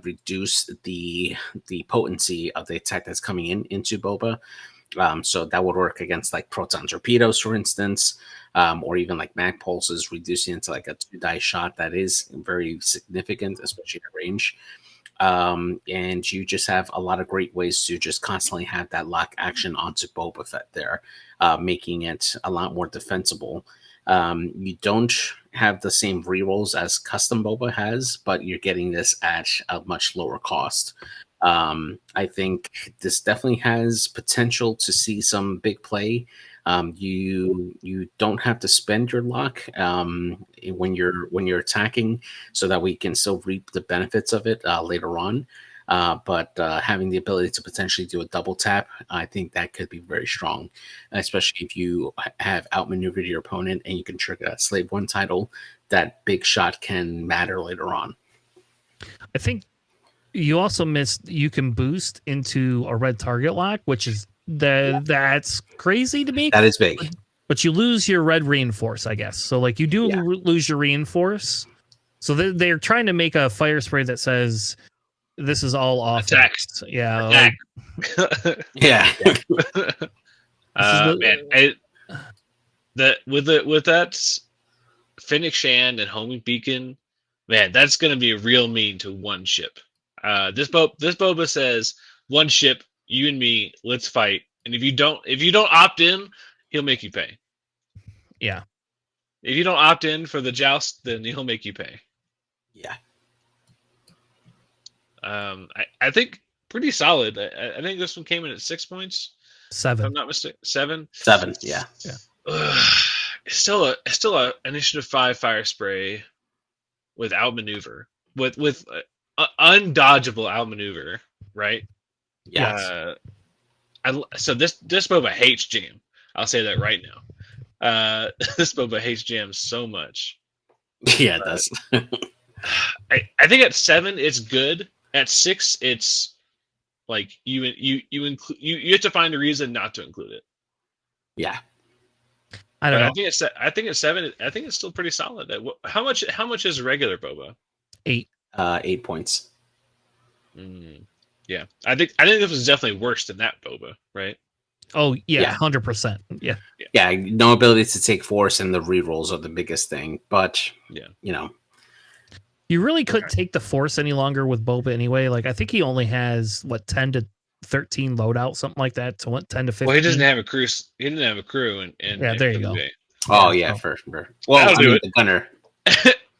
reduce the potency of the attack that's coming into Boba. So that would work against like proton torpedoes, for instance, or even like mag pulses, reducing it to like a 2-die shot. That is very significant, especially at range. And you just have a lot of great ways to just constantly have that lock action onto Boba Fett there, making it a lot more defensible. You don't have the same rerolls as custom Boba has, but you're getting this at a much lower cost. I think this definitely has potential to see some big play. You don't have to spend your lock when you're attacking, so that we can still reap the benefits of it later on. But having the ability to potentially do a double tap, I think that could be very strong, especially if you have outmaneuvered your opponent and you can trigger that Slave 1 title. That big shot can matter later on. I think you also missed, you can boost into a red target lock, which is that's crazy to me. That is big. But you lose your red reinforce, I guess. So like you do lose your reinforce. So they're trying to make a fire spray that says this is all offense. Yeah. Attack. Yeah. Man, with that Fennec Shand and homing beacon, man, that's gonna be real mean to one ship. This Boba says, 1 ship, you and me, let's fight. And if you don't opt in, he'll make you pay. Yeah. If you don't opt in for the joust, then he'll make you pay. Yeah. I think pretty solid. I think this one came in at 6 points. 7. If I'm not mistaken. 7. 7. Yeah. It's still a initiative 5 fire spray with outmaneuver with undodgeable outmaneuver, right? Yeah. So this Boba hates jam. I'll say that right now. This Boba hates jam so much. Yeah, it does. I think at 7 it's good. At 6 it's like you have to find a reason not to include it. Yeah. I don't know. I think at 7 I think it's still pretty solid. How much is regular Boba? 8. 8 points. Yeah, I think this was definitely worse than that Boba, right? Oh yeah, 100%. Yeah. Yeah, no ability to take force, and the rerolls are the biggest thing. But you really couldn't take the force any longer with Boba anyway. Like I think he only has 10 to 13 loadout, something like that. To 10 to 15. Well, he doesn't have a crew. He didn't have a crew, and there you go. Oh yeah, for sure. Well, do it. The gunner.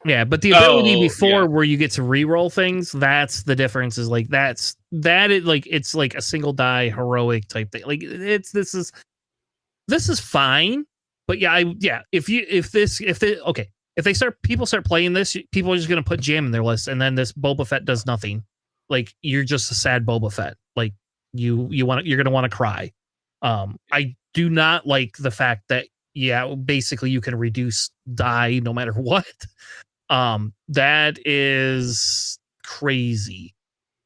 Yeah, but the ability before where you get to reroll things, that's the difference. Is like it's like a single die heroic type thing. Like this is fine, but okay, if people start playing this, people are just gonna put Jam in their list, and then this Boba Fett does nothing. Like you're just a sad Boba Fett. Like you're gonna want to cry. I do not like the fact that basically you can reduce die no matter what. That is crazy.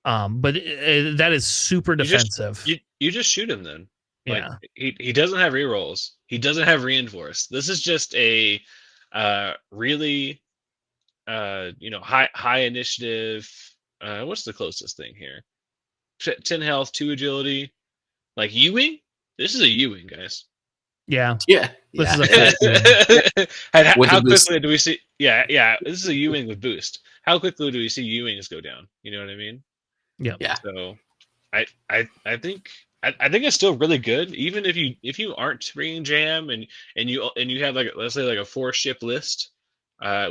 But that is super defensive. You just shoot him then. Like, yeah. He doesn't have rerolls. He doesn't have reinforce. This is just a really high initiative. What's the closest thing here? 10 health, 2 agility. Like Ewing? This is a Ewing, guys. Yeah. Yeah. This is a fat how quickly do we see? Yeah. This is a Ewing with boost. How quickly do we see Ewings go down? You know what I mean? Yeah. So, I think it's still really good, even if you aren't bringing Jam and you have like, let's say, like a 4-ship list,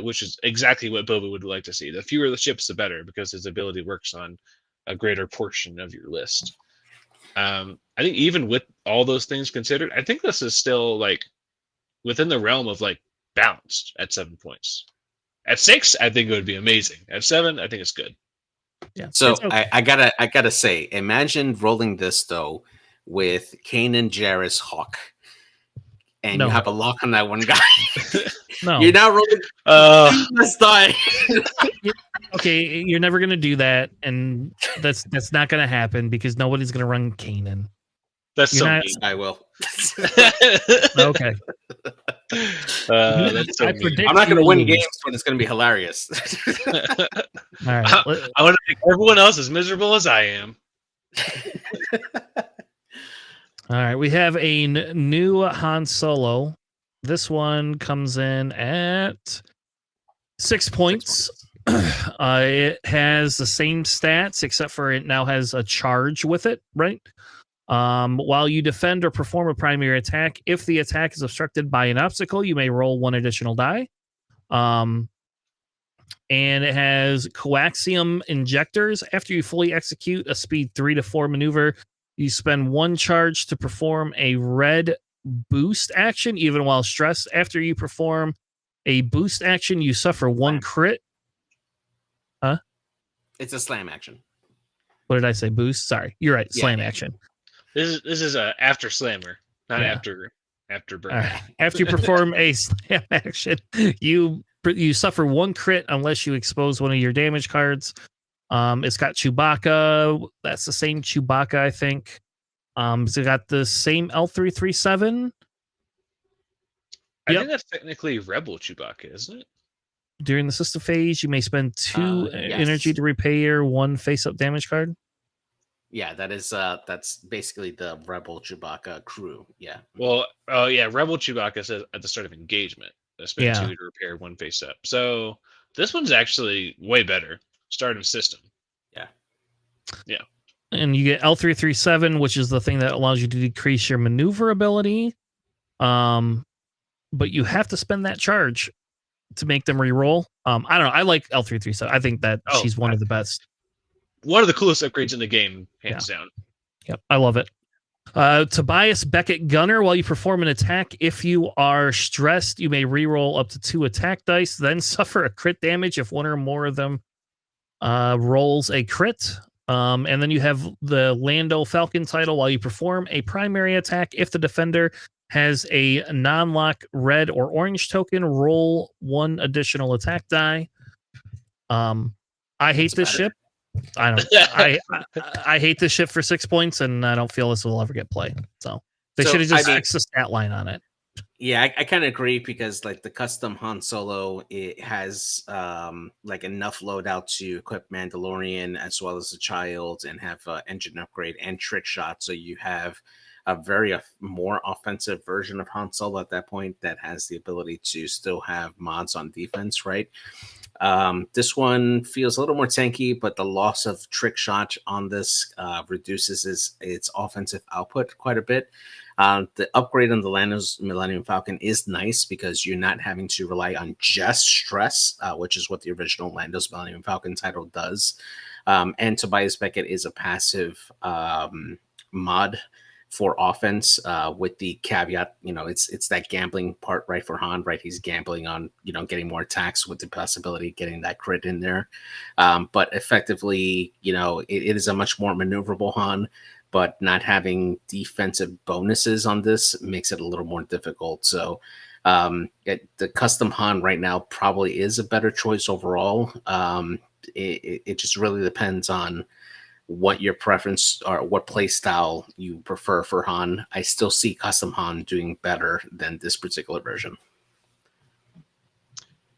which is exactly what Boba would like to see. The fewer the ships, the better, because his ability works on a greater portion of your list. I think even with all those things considered, I think this is still like within the realm of like balanced at 7 points. At 6, I think it would be amazing. At 7, I think it's good. Yeah. So okay. I gotta say, imagine rolling this though with Kanan, Jarrus, Hawk, and you have a lock on that one guy. No, you're now rolling. Let's die. Okay, you're never gonna do that, and that's not gonna happen because nobody's gonna run Kanan. That's so mean. I will. Okay. That's so mean. I'm not going to win games, but it's going to be hilarious. All right. I want to make everyone else as miserable as I am. All right. We have a new Han Solo. This one comes in at 6 points. It has the same stats, except for it now has a charge with it, right? While you defend or perform a primary attack, if the attack is obstructed by an obstacle, you may roll 1 additional die. And it has coaxium injectors. After you fully execute a speed 3 to 4 maneuver, you spend 1 charge to perform a red boost action, even while stressed. After you perform a boost action, you suffer 1 crit. Huh? It's a slam action. What did I say? Boost? Sorry. You're right. Slam action. This is a after slammer, not after burn. Right. After you perform a slam action, you suffer 1 crit unless you expose one of your damage cards. It's got Chewbacca. That's the same Chewbacca, I think. It's got the same L337. I think that's technically Rebel Chewbacca, isn't it? During the system phase, you may spend 2 energy to repair 1 face-up damage card. Yeah, that's basically the Rebel Chewbacca crew. Yeah. Well, Rebel Chewbacca says at the start of engagement, spend 2 to repair 1 face up. So this one's actually way better. Start of system. Yeah. Yeah. And you get L337, which is the thing that allows you to decrease your maneuverability. But you have to spend that charge to make them reroll. I don't know. I like L337. I think that she's one of the best. One of the coolest upgrades in the game, hands down. Yep, I love it. Tobias Beckett Gunner, while you perform an attack, if you are stressed, you may reroll up to 2 attack dice, then suffer a crit damage if 1 or more of them rolls a crit. And then you have the Lando Falcon title. While you perform a primary attack, if the defender has a non-lock red or orange token, roll 1 additional attack die. I hate this ship. I don't. I hate this ship for 6 points, and I don't feel this will ever get play. So they should have just fixed the stat line on it. Yeah, I kind of agree because like the custom Han Solo, it has like enough loadout to equip Mandalorian as well as the child and have engine upgrade and trick shot. So you have a very more offensive version of Han Solo at that point that has the ability to still have mods on defense, right? This one feels a little more tanky, but the loss of trick shot on this reduces its offensive output quite a bit. The upgrade on the Lando's Millennium Falcon is nice because you're not having to rely on just stress, which is what the original Lando's Millennium Falcon title does. And Tobias Beckett is a passive mod for offense, with the caveat, it's that gambling part, right, for Han, right? He's gambling on, getting more attacks with the possibility of getting that crit in there. But effectively, it is a much more maneuverable Han, but not having defensive bonuses on this makes it a little more difficult. So the custom Han right now probably is a better choice overall. It just really depends on what your preference or what play style you prefer for Han. I still see custom Han doing better than this particular version.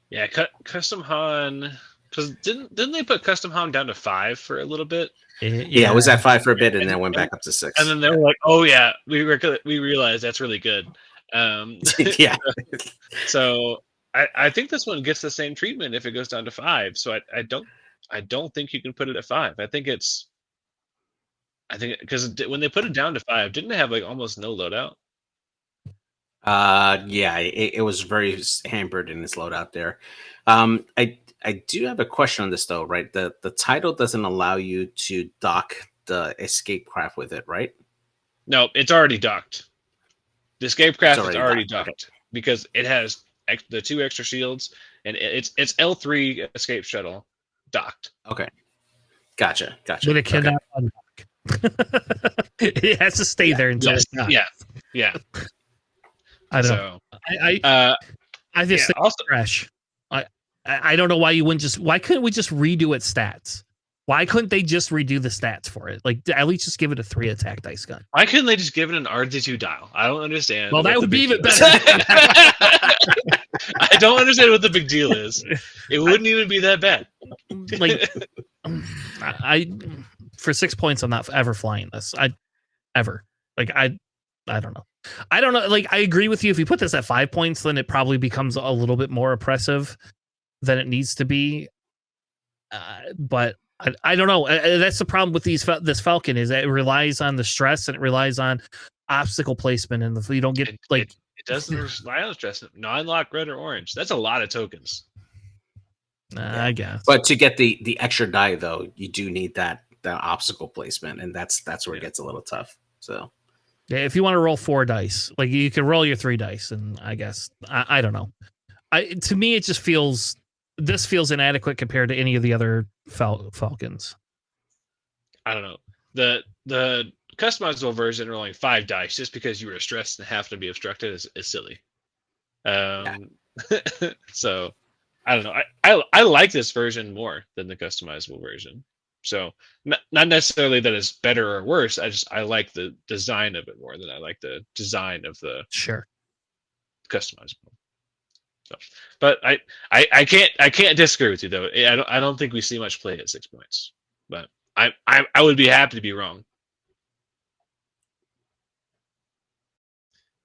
Yeah, custom Han, because didn't they put custom Han down to 5 for a little bit? Yeah, it was at 5 for a bit, and then went back up to 6. And then they were like, "Oh yeah, we realized that's really good." Yeah. So I think this one gets the same treatment if it goes down to 5. So I don't think you can put it at 5. I think because when they put it down to 5, didn't it have like almost no loadout? Yeah, it was very hampered in its loadout there. I do have a question on this though, right? The title doesn't allow you to dock the escape craft with it, right? No, it's already docked. The escape craft is already docked. docked because it has the 2 extra shields, and it's L3 escape shuttle docked. Okay, gotcha. But it cannot undock. It has to stay there until it's done. Yeah. I don't know. I just think also it's trash. I don't know why you wouldn't why couldn't we just redo its stats? Why couldn't they just redo the stats for it? Like, at least just give it a 3 attack dice gun. Why couldn't they just give it an RD2 dial? I don't understand. Well, that would be even better. I don't understand what the big deal is. It wouldn't even be that bad. Like, for 6 points, I'm not ever flying this. I don't know. I don't know. Like, I agree with you. If you put this at 5 points, then it probably becomes a little bit more oppressive than it needs to be. But I don't know. That's the problem with this Falcon is that it relies on the stress and it relies on obstacle placement, and if you don't get it doesn't rely on stress. Non-lock red or orange. That's a lot of tokens. I guess. But to get the extra die though, you do need that obstacle placement, and that's where it gets a little tough. So yeah, if you want to roll 4 dice, like you can roll your 3 dice, and I guess I don't know. To me, it just feels inadequate compared to any of the other Falcons. I don't know. The customizable version rolling 5 dice just because you were stressed and have to be obstructed is silly. So I don't know. I like this version more than the customizable version. So not necessarily that it's better or worse. I like the design of it more than I like the design of the customizable. So, but I can't disagree with you though. I don't think we see much play at 6 points. But I would be happy to be wrong.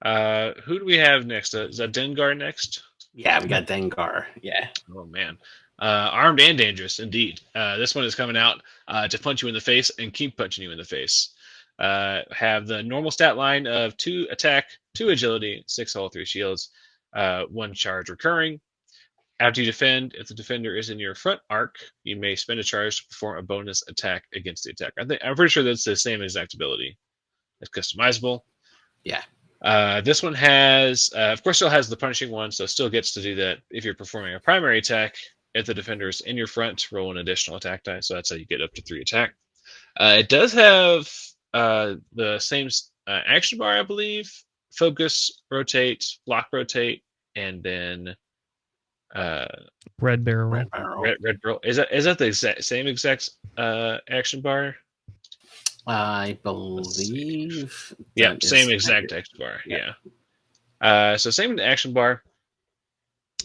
Who do we have next? Is that Dengar next? Yeah, we got Dengar. Yeah. Oh man. Armed and dangerous, indeed. This one is coming out to punch you in the face and keep punching you in the face. Have the normal stat line of 2 attack, 2 agility, 6 hull, 3 shields, 1 charge recurring. After you defend, if the defender is in your front arc, you may spend a charge to perform a bonus attack against the attacker. I'm pretty sure that's the same exact ability. It's customizable. Yeah. This one has, of course, still has the punishing one, so still gets to do that if you're performing a primary attack. If the defender is in your front, roll an additional attack die. So that's how you get up to 3 attack. It does have the same action bar, I believe. Focus, rotate, block, rotate, and then red barrel. Red barrel. Is that the same exact action bar? I believe. Yeah, same exact action bar. Yeah. So same action bar.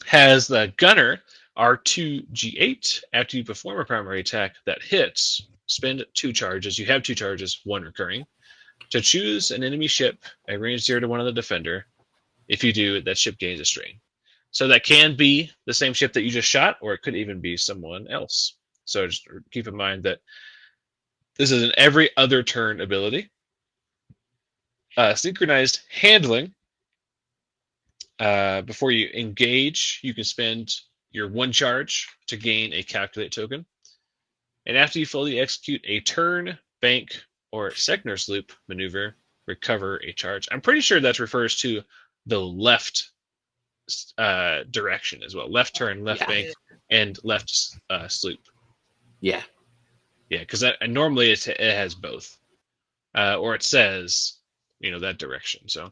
Has the gunner R2G8. After you perform a primary attack that hits, spend 2 charges. You have 2 charges, 1 recurring, to choose an enemy ship at range 0 to 1 of the defender. If you do, that ship gains a strain. So that can be the same ship that you just shot, or it could even be someone else. So just keep in mind that this is an every other turn ability. Synchronized handling. Before you engage, you can spend your 1 charge to gain a calculate token. And after you fully execute a turn, bank, or Sekner's loop maneuver, recover a charge. I'm pretty sure that refers to the left direction as well. Left turn, left bank, and left sloop. Yeah. Yeah, because normally it has both, or it says that direction. So,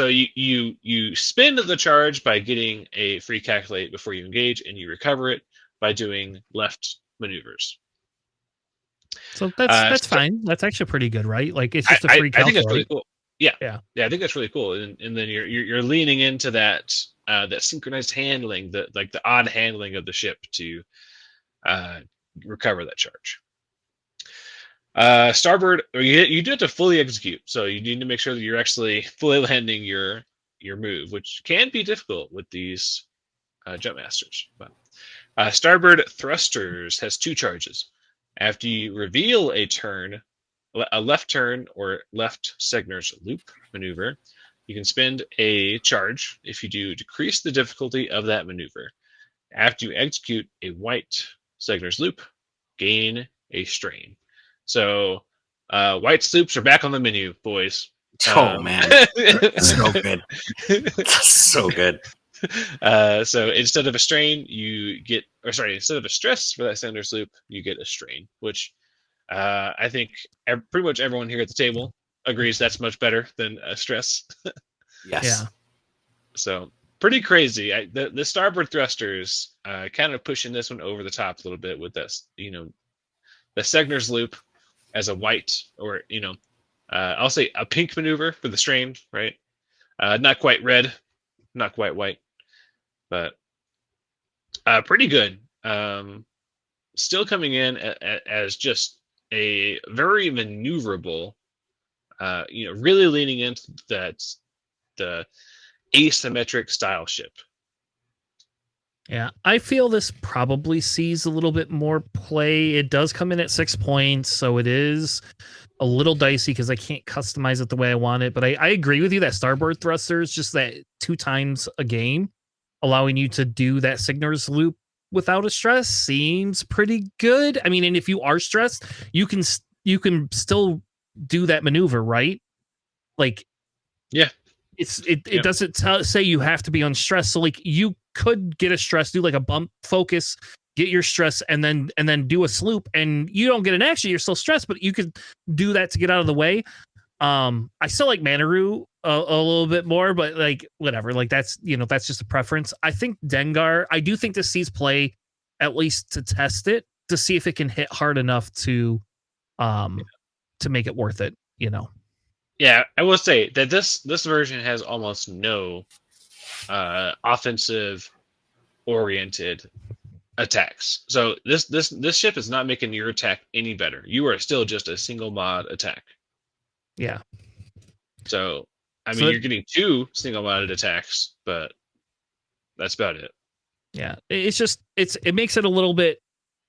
you spend the charge by getting a free calculate before you engage, and you recover it by doing left maneuvers. So that's fine. That's actually pretty good, right? Like it's just a free calculate. I think that's really cool. Yeah, yeah. I think that's really cool. And then you're leaning into that synchronized handling, the odd handling of the ship to recover that charge. Starboard, you do have to fully execute, so you need to make sure that you're actually fully landing your move, which can be difficult with these jump masters. But starboard thrusters has 2 charges. After you reveal a left turn or left Segner's loop maneuver, you can spend a charge if you do decrease the difficulty of that maneuver. After you execute a white Segner's loop, gain a strain. So white sloops are back on the menu, boys. Oh man, so good. So good. So instead of a strain, instead of a stress for that Segner's loop, you get a strain, which I think pretty much everyone here at the table agrees that's much better than a stress. Yes. Yeah. So pretty crazy. The starboard thrusters kind of pushing this one over the top a little bit with this, the Segner's loop as a white, or I'll say a pink maneuver for the strain, right? Not quite red, not quite white, but pretty good. Still coming in as just a very maneuverable, really leaning into the asymmetric style ship. Yeah, I feel this probably sees a little bit more play. It does come in at 6 points, so it is a little dicey because I can't customize it the way I want it. But I agree with you that starboard thruster is just that 2 times a game, allowing you to do that Segner's loop without a stress seems pretty good. I mean, and if you are stressed, you can still do that maneuver, right? Like, yeah. It doesn't say you have to be on stress. So like you could get a stress, do like a bump focus, get your stress, and then do a sloop, and you don't get an action. You're still stressed, but you could do that to get out of the way. I still like Manaru a little bit more, but like whatever. Like that's just a preference. I think Dengar. I do think this sees play, at least to test it to see if it can hit hard enough to make it worth it. Yeah, I will say that this version has almost no offensive oriented attacks. So this ship is not making your attack any better. You are still just a single mod attack. Yeah. So you're getting 2 single modded attacks, but that's about it. Yeah, it's just it makes it a little bit.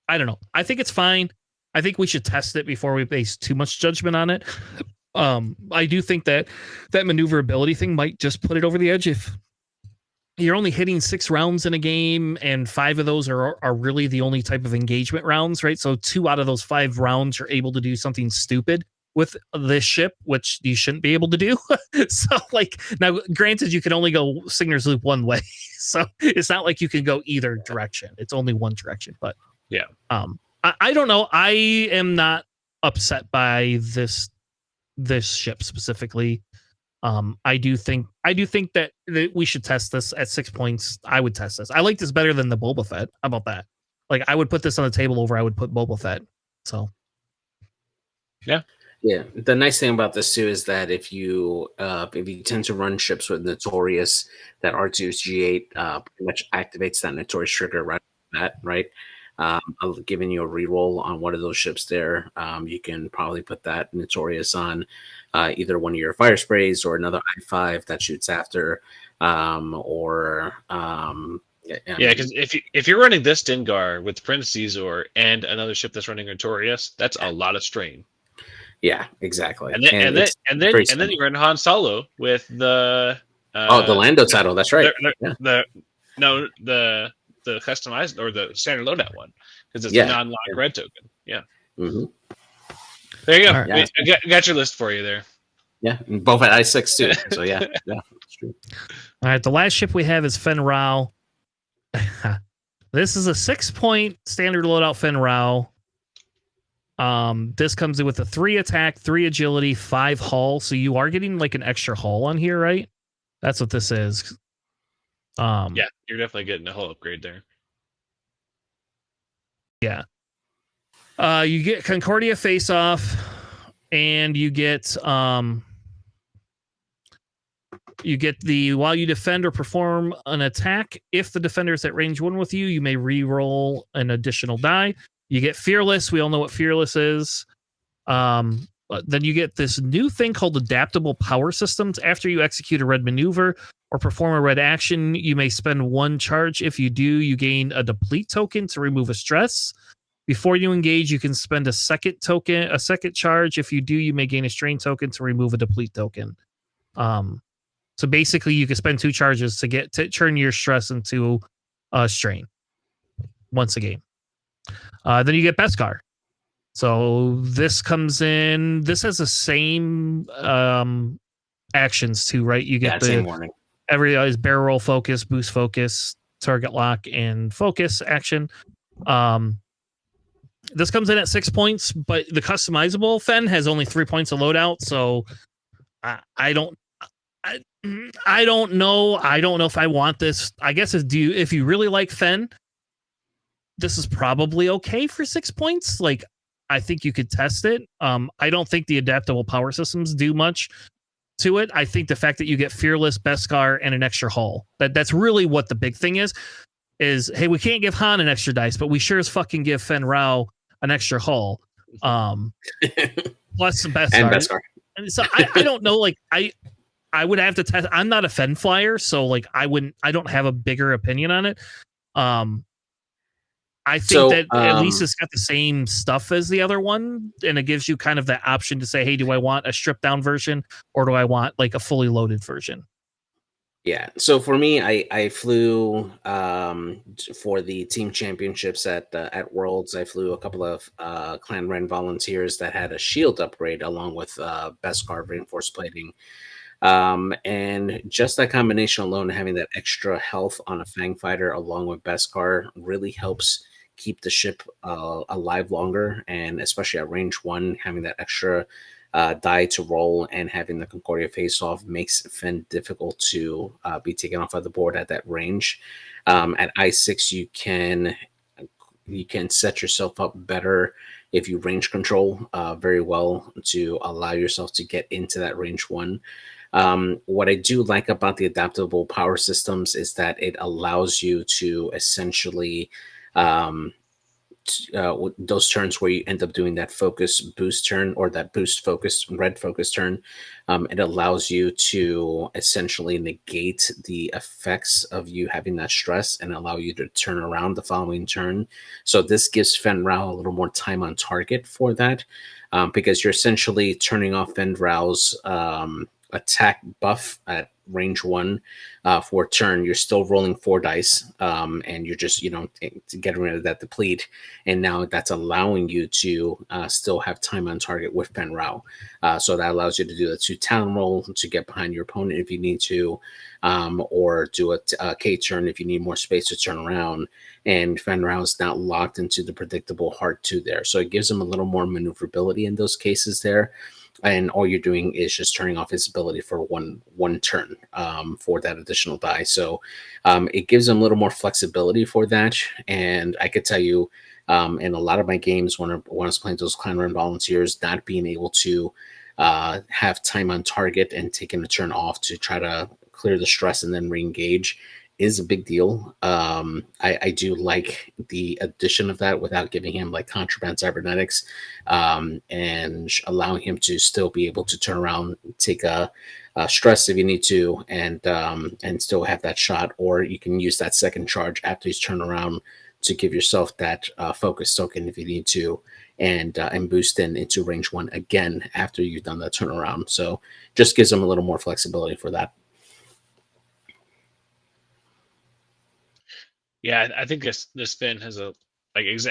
I don't know. I think it's fine. I think we should test it before we base too much judgment on it. I do think that maneuverability thing might just put it over the edge if you're only hitting 6 rounds in a game and 5 of those are really the only type of engagement rounds, right? So 2 out of those 5 rounds you're able to do something stupid with this ship, which you shouldn't be able to do. So like now, granted, you can only go Segner's loop one way, so it's not like you can go either direction. It's only one direction. But yeah, I don't know. I am not upset by this ship specifically. I do think that we should test this at 6 points. I would test this. I like this better than the Boba Fett. How about that? Like I would put this on the table over I would put Boba Fett. So yeah. The nice thing about this too is that if you tend to run ships with Notorious, that R2's G8 pretty much activates that Notorious trigger right off that, right? Giving you a reroll on one of those ships there. You can probably put that Notorious on either one of your fire sprays or another I-5 that shoots after, because if you're running this Dengar with Prince Caesar and another ship that's running Notorious, that's a lot of strain. Yeah, exactly. And then you run Han Solo with the the Lando title. That's right. The customized or the standard loadout one, because it's a non-lock red token. Yeah. Mm-hmm. There you go. Right. I got your list for you there. Yeah, and both at I6 too. So yeah, that's true. All right, the last ship we have is Fen Rao. This is a 6-point standard loadout Fen Rao. This comes in with a 3 attack, 3 agility, 5 hull. So you are getting like an extra hull on here, right? That's what this is. Yeah, you're definitely getting a hull upgrade there. Yeah. You get Concordia face off, and you get the while you defend or perform an attack, if the defender is at range 1 with you, you may re-roll an additional die. You get Fearless. We all know what Fearless is. Then you get this new thing called Adaptable Power Systems. After you execute a red maneuver or perform a red action, you may spend 1 charge. If you do, you gain a deplete token to remove a stress. Before you engage, you can spend a second charge. If you do, you may gain a strain token to remove a deplete token. So basically, you can spend 2 charges to turn your stress into a strain once a game. Then you get Beskar. So this comes in. This has the same actions too, right? You get the same warning. Every is barrel roll, focus, boost focus, target lock, and focus action. This comes in at 6 points, but the customizable Fen has only 3 points of loadout. So I don't know. I don't know if I want this. I guess if you really like Fen, this is probably okay for 6 points. Like, I think you could test it. I don't think the adaptable power systems do much to it. I think the fact that you get Fearless, Beskar, and an extra hull, that's really what the big thing is, hey, we can't give Han an extra dice, but we sure as fucking give Fen Rao an extra hull. Plus the Beskar. And Beskar. And so I don't know, like, I would have to test. I'm not a Fen flyer, so like I don't have a bigger opinion on it. I think that at least it's got the same stuff as the other one, and it gives you kind of that option to say, hey, do I want a stripped down version or do I want like a fully loaded version? Yeah. So for me, I flew for the team championships at Worlds. I flew a couple of Clan Ren volunteers that had a shield upgrade along with Beskar reinforced plating. And just that combination alone, having that extra health on a Fang fighter along with Beskar really helps keep the ship alive longer, and especially at range 1, having that extra die to roll and having the Concordia face off makes Fen difficult to be taken off of the board at that range. At I6, you can set yourself up better if you range control very well to allow yourself to get into that range 1. What I do like about the adaptable power systems is that it allows you to essentially those turns where you end up doing that focus boost turn or that boost focus red focus turn, it allows you to essentially negate the effects of you having that stress and allow you to turn around the following turn. So this gives Fen Rao a little more time on target for that, because you're essentially turning off Fen Rao's attack buff at range 1 for a turn. You're still rolling 4 dice, and you're just getting rid of that deplete, and now that's allowing you to still have time on target with Fen Rao. So that allows you to do the 2 talon roll to get behind your opponent if you need to, or do a K turn if you need more space to turn around. And Fen Rao is not locked into the predictable hard 2 there, so it gives him a little more maneuverability in those cases there. And all you're doing is just turning off his ability for one turn for that additional die. So it gives him a little more flexibility for that. And I could tell you, in a lot of my games when I was playing those Clan Run volunteers, not being able to have time on target and taking a turn off to try to clear the stress and then re-engage is a big deal. I do like the addition of that without giving him like contraband cybernetics, and allowing him to still be able to turn around, take a stress if you need to, and still have that shot. Or you can use that second charge after he's turned around to give yourself that focus token if you need to, and boost into range 1 again after you've done that turnaround. So just gives him a little more flexibility for that. Yeah, I think this Fen has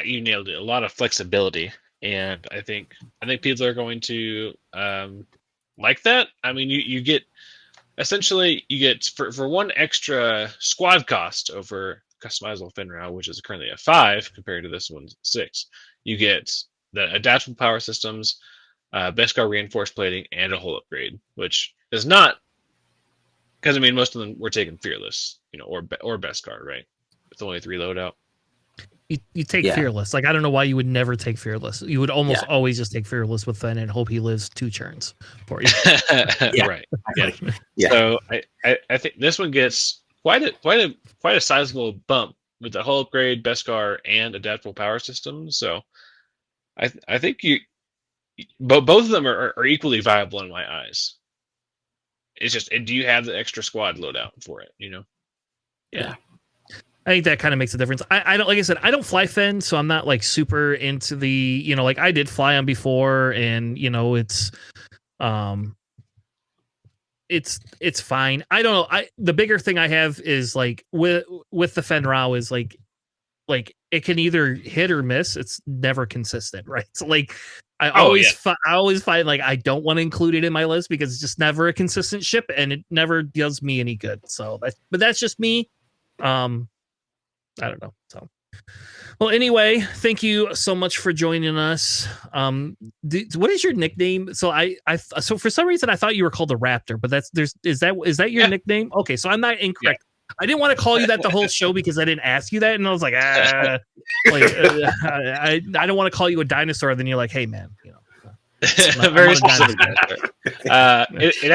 you nailed it, a lot of flexibility, and I think people are going to like that. I mean, you get essentially you get for one extra squad cost over customizable Finral, which is currently at 5 compared to this one's 6. You get the adaptable power systems, Beskar reinforced plating, and a hull upgrade, which is not because I mean most of them were taking Fearless, or Beskar, right? With only 3 loadout. You take Fearless. Like, I don't know why you would never take Fearless. You would almost always just take Fearless with Fen and hope he lives 2 turns for you. Right. Yeah. So I think this one gets quite a sizable bump with the hull upgrade, Beskar, and adaptable power system. So I think both of them are equally viable in my eyes. It's just, do you have the extra squad loadout for it? Yeah. I think that kind of makes a difference. I don't, like I said, I don't fly Fen, so I'm not like super into the, like I did fly on before, and it's fine. I don't know. The bigger thing I have is like with the Fen Rao is like it can either hit or miss. It's never consistent, right? So like I always find like I don't want to include it in my list because it's just never a consistent ship and it never does me any good. So but that's just me. I don't know. So, well, anyway, thank you so much for joining us. What is your nickname? So so for some reason I thought you were called the Raptor, but is that your nickname? Okay, so I'm not incorrect. Yeah. I didn't want to call you that the whole show because I didn't ask you that, and I was like, I don't want to call you a dinosaur. Then you're like, hey man, very specific. It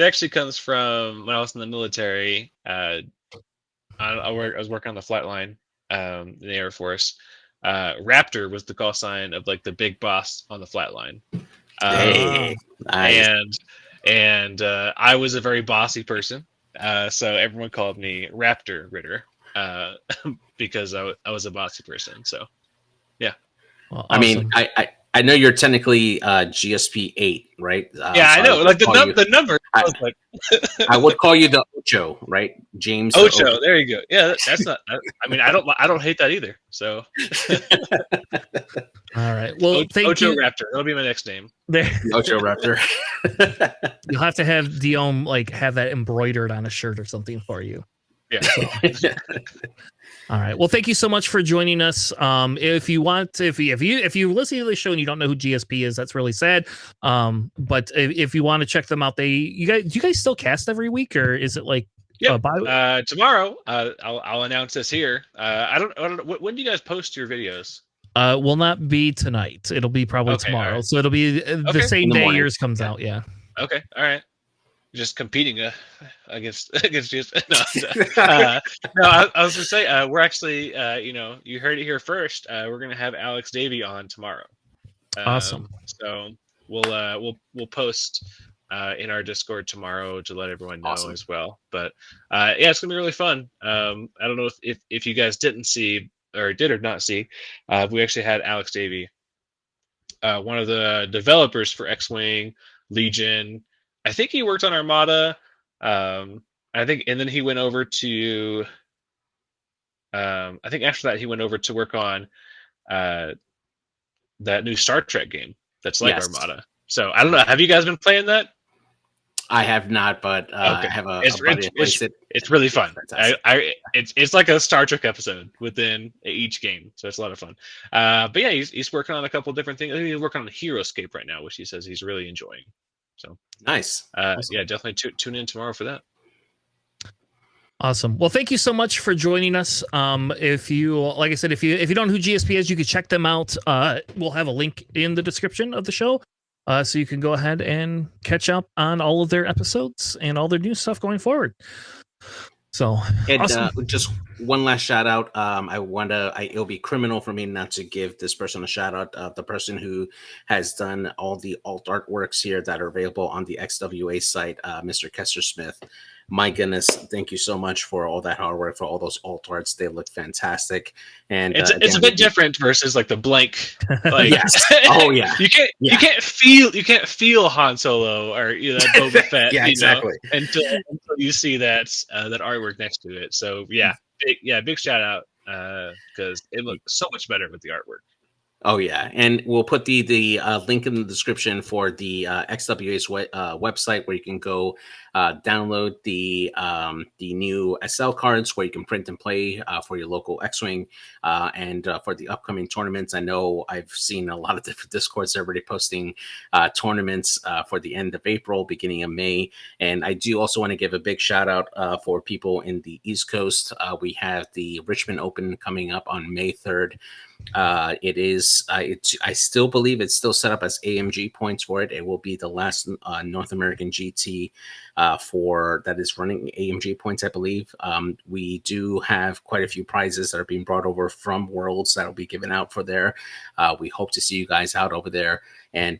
actually comes from when I was in the military. I was working on the flight line in the Air Force. Raptor was the call sign of like the big boss on the flat line. Hey, nice. And I was a very bossy person, so everyone called me Raptor Ritter because I was a bossy person. So yeah. Well, awesome. I mean, I know you're technically GSP 8, right? Yeah, I know. Like the number. I would call you the Ocho, right? James Ocho. There you go. Yeah, that's not. I mean, I don't hate that either. So. All right. Well, thank Ocho you. Raptor. That'll be my next name. Ocho Raptor. You'll have to have Dion like have that embroidered on a shirt or something for you. Yeah. So. All right. Well, thank you so much for joining us. If you want, if you listen to the show and you don't know who GSP is, that's really sad. But if you want to check them out, do you guys still cast every week, or is it like tomorrow? I'll announce this here. I don't. When do you guys post your videos? Will not be tonight. It'll be probably tomorrow. Right. So it'll be the same day yours comes out. Yeah. Okay. All right. Just competing against you. No, I was gonna say we're actually you heard it here first. We're gonna have Alex Davey on tomorrow. Awesome. So we'll post in our Discord tomorrow to let everyone know as well. But it's gonna be really fun. I don't know if you guys didn't see or did or not see, we actually had Alex Davey, one of the developers for X-Wing, Legion. I think he worked on Armada. And then he went over to. I think after that he went over to work on that new Star Trek game that's like Armada. So I don't know. Have you guys been playing that? I have not, but I have a buddy that plays it. It's really fun. It's like a Star Trek episode within each game, so it's a lot of fun. But yeah, he's working on a couple different things. He's working on HeroScape right now, which he says he's really enjoying. So nice. Awesome. Yeah, definitely tune in tomorrow for that. Awesome. Well, thank you so much for joining us. If you, like I said, if you don't know who GSP is, you can check them out. We'll have a link in the description of the show, so you can go ahead and catch up on all of their episodes and all their new stuff going forward. So, and awesome. Just one last shout out. It'll be criminal for me not to give this person a shout out. The person who has done all the alt artworks here that are available on the XWA site, Mr. Kester Smith. My goodness, thank you so much for all that hard work, for all those alt arts. They look fantastic. And it's a bit different versus like the blank. Like, yes. Oh yeah. You can't feel Han Solo or Boba Fett. Yeah, exactly. Until you see that artwork next to it. So big shout out because it looks so much better with the artwork. Oh yeah, and we'll put the link in the description for the XWA's website where you can go download the new SL cards where you can print and play for your local X-wing and for the upcoming tournaments. I know I've seen a lot of different Discords already posting tournaments for the end of April, beginning of May, and I do also want to give a big shout out for people in the East Coast. We have the Richmond Open coming up on May 3rd. It is. I still believe it's still set up as AMG points for it. It will be the last North American GT for that is running AMG points. I believe we do have quite a few prizes that are being brought over from Worlds that will be given out for there. We hope to see you guys out over there and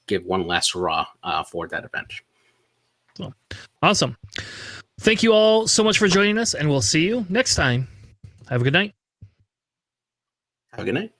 give one last hurrah for that event. Well, awesome. Thank you all so much for joining us, and we'll see you next time. Have a good night. Have a good night.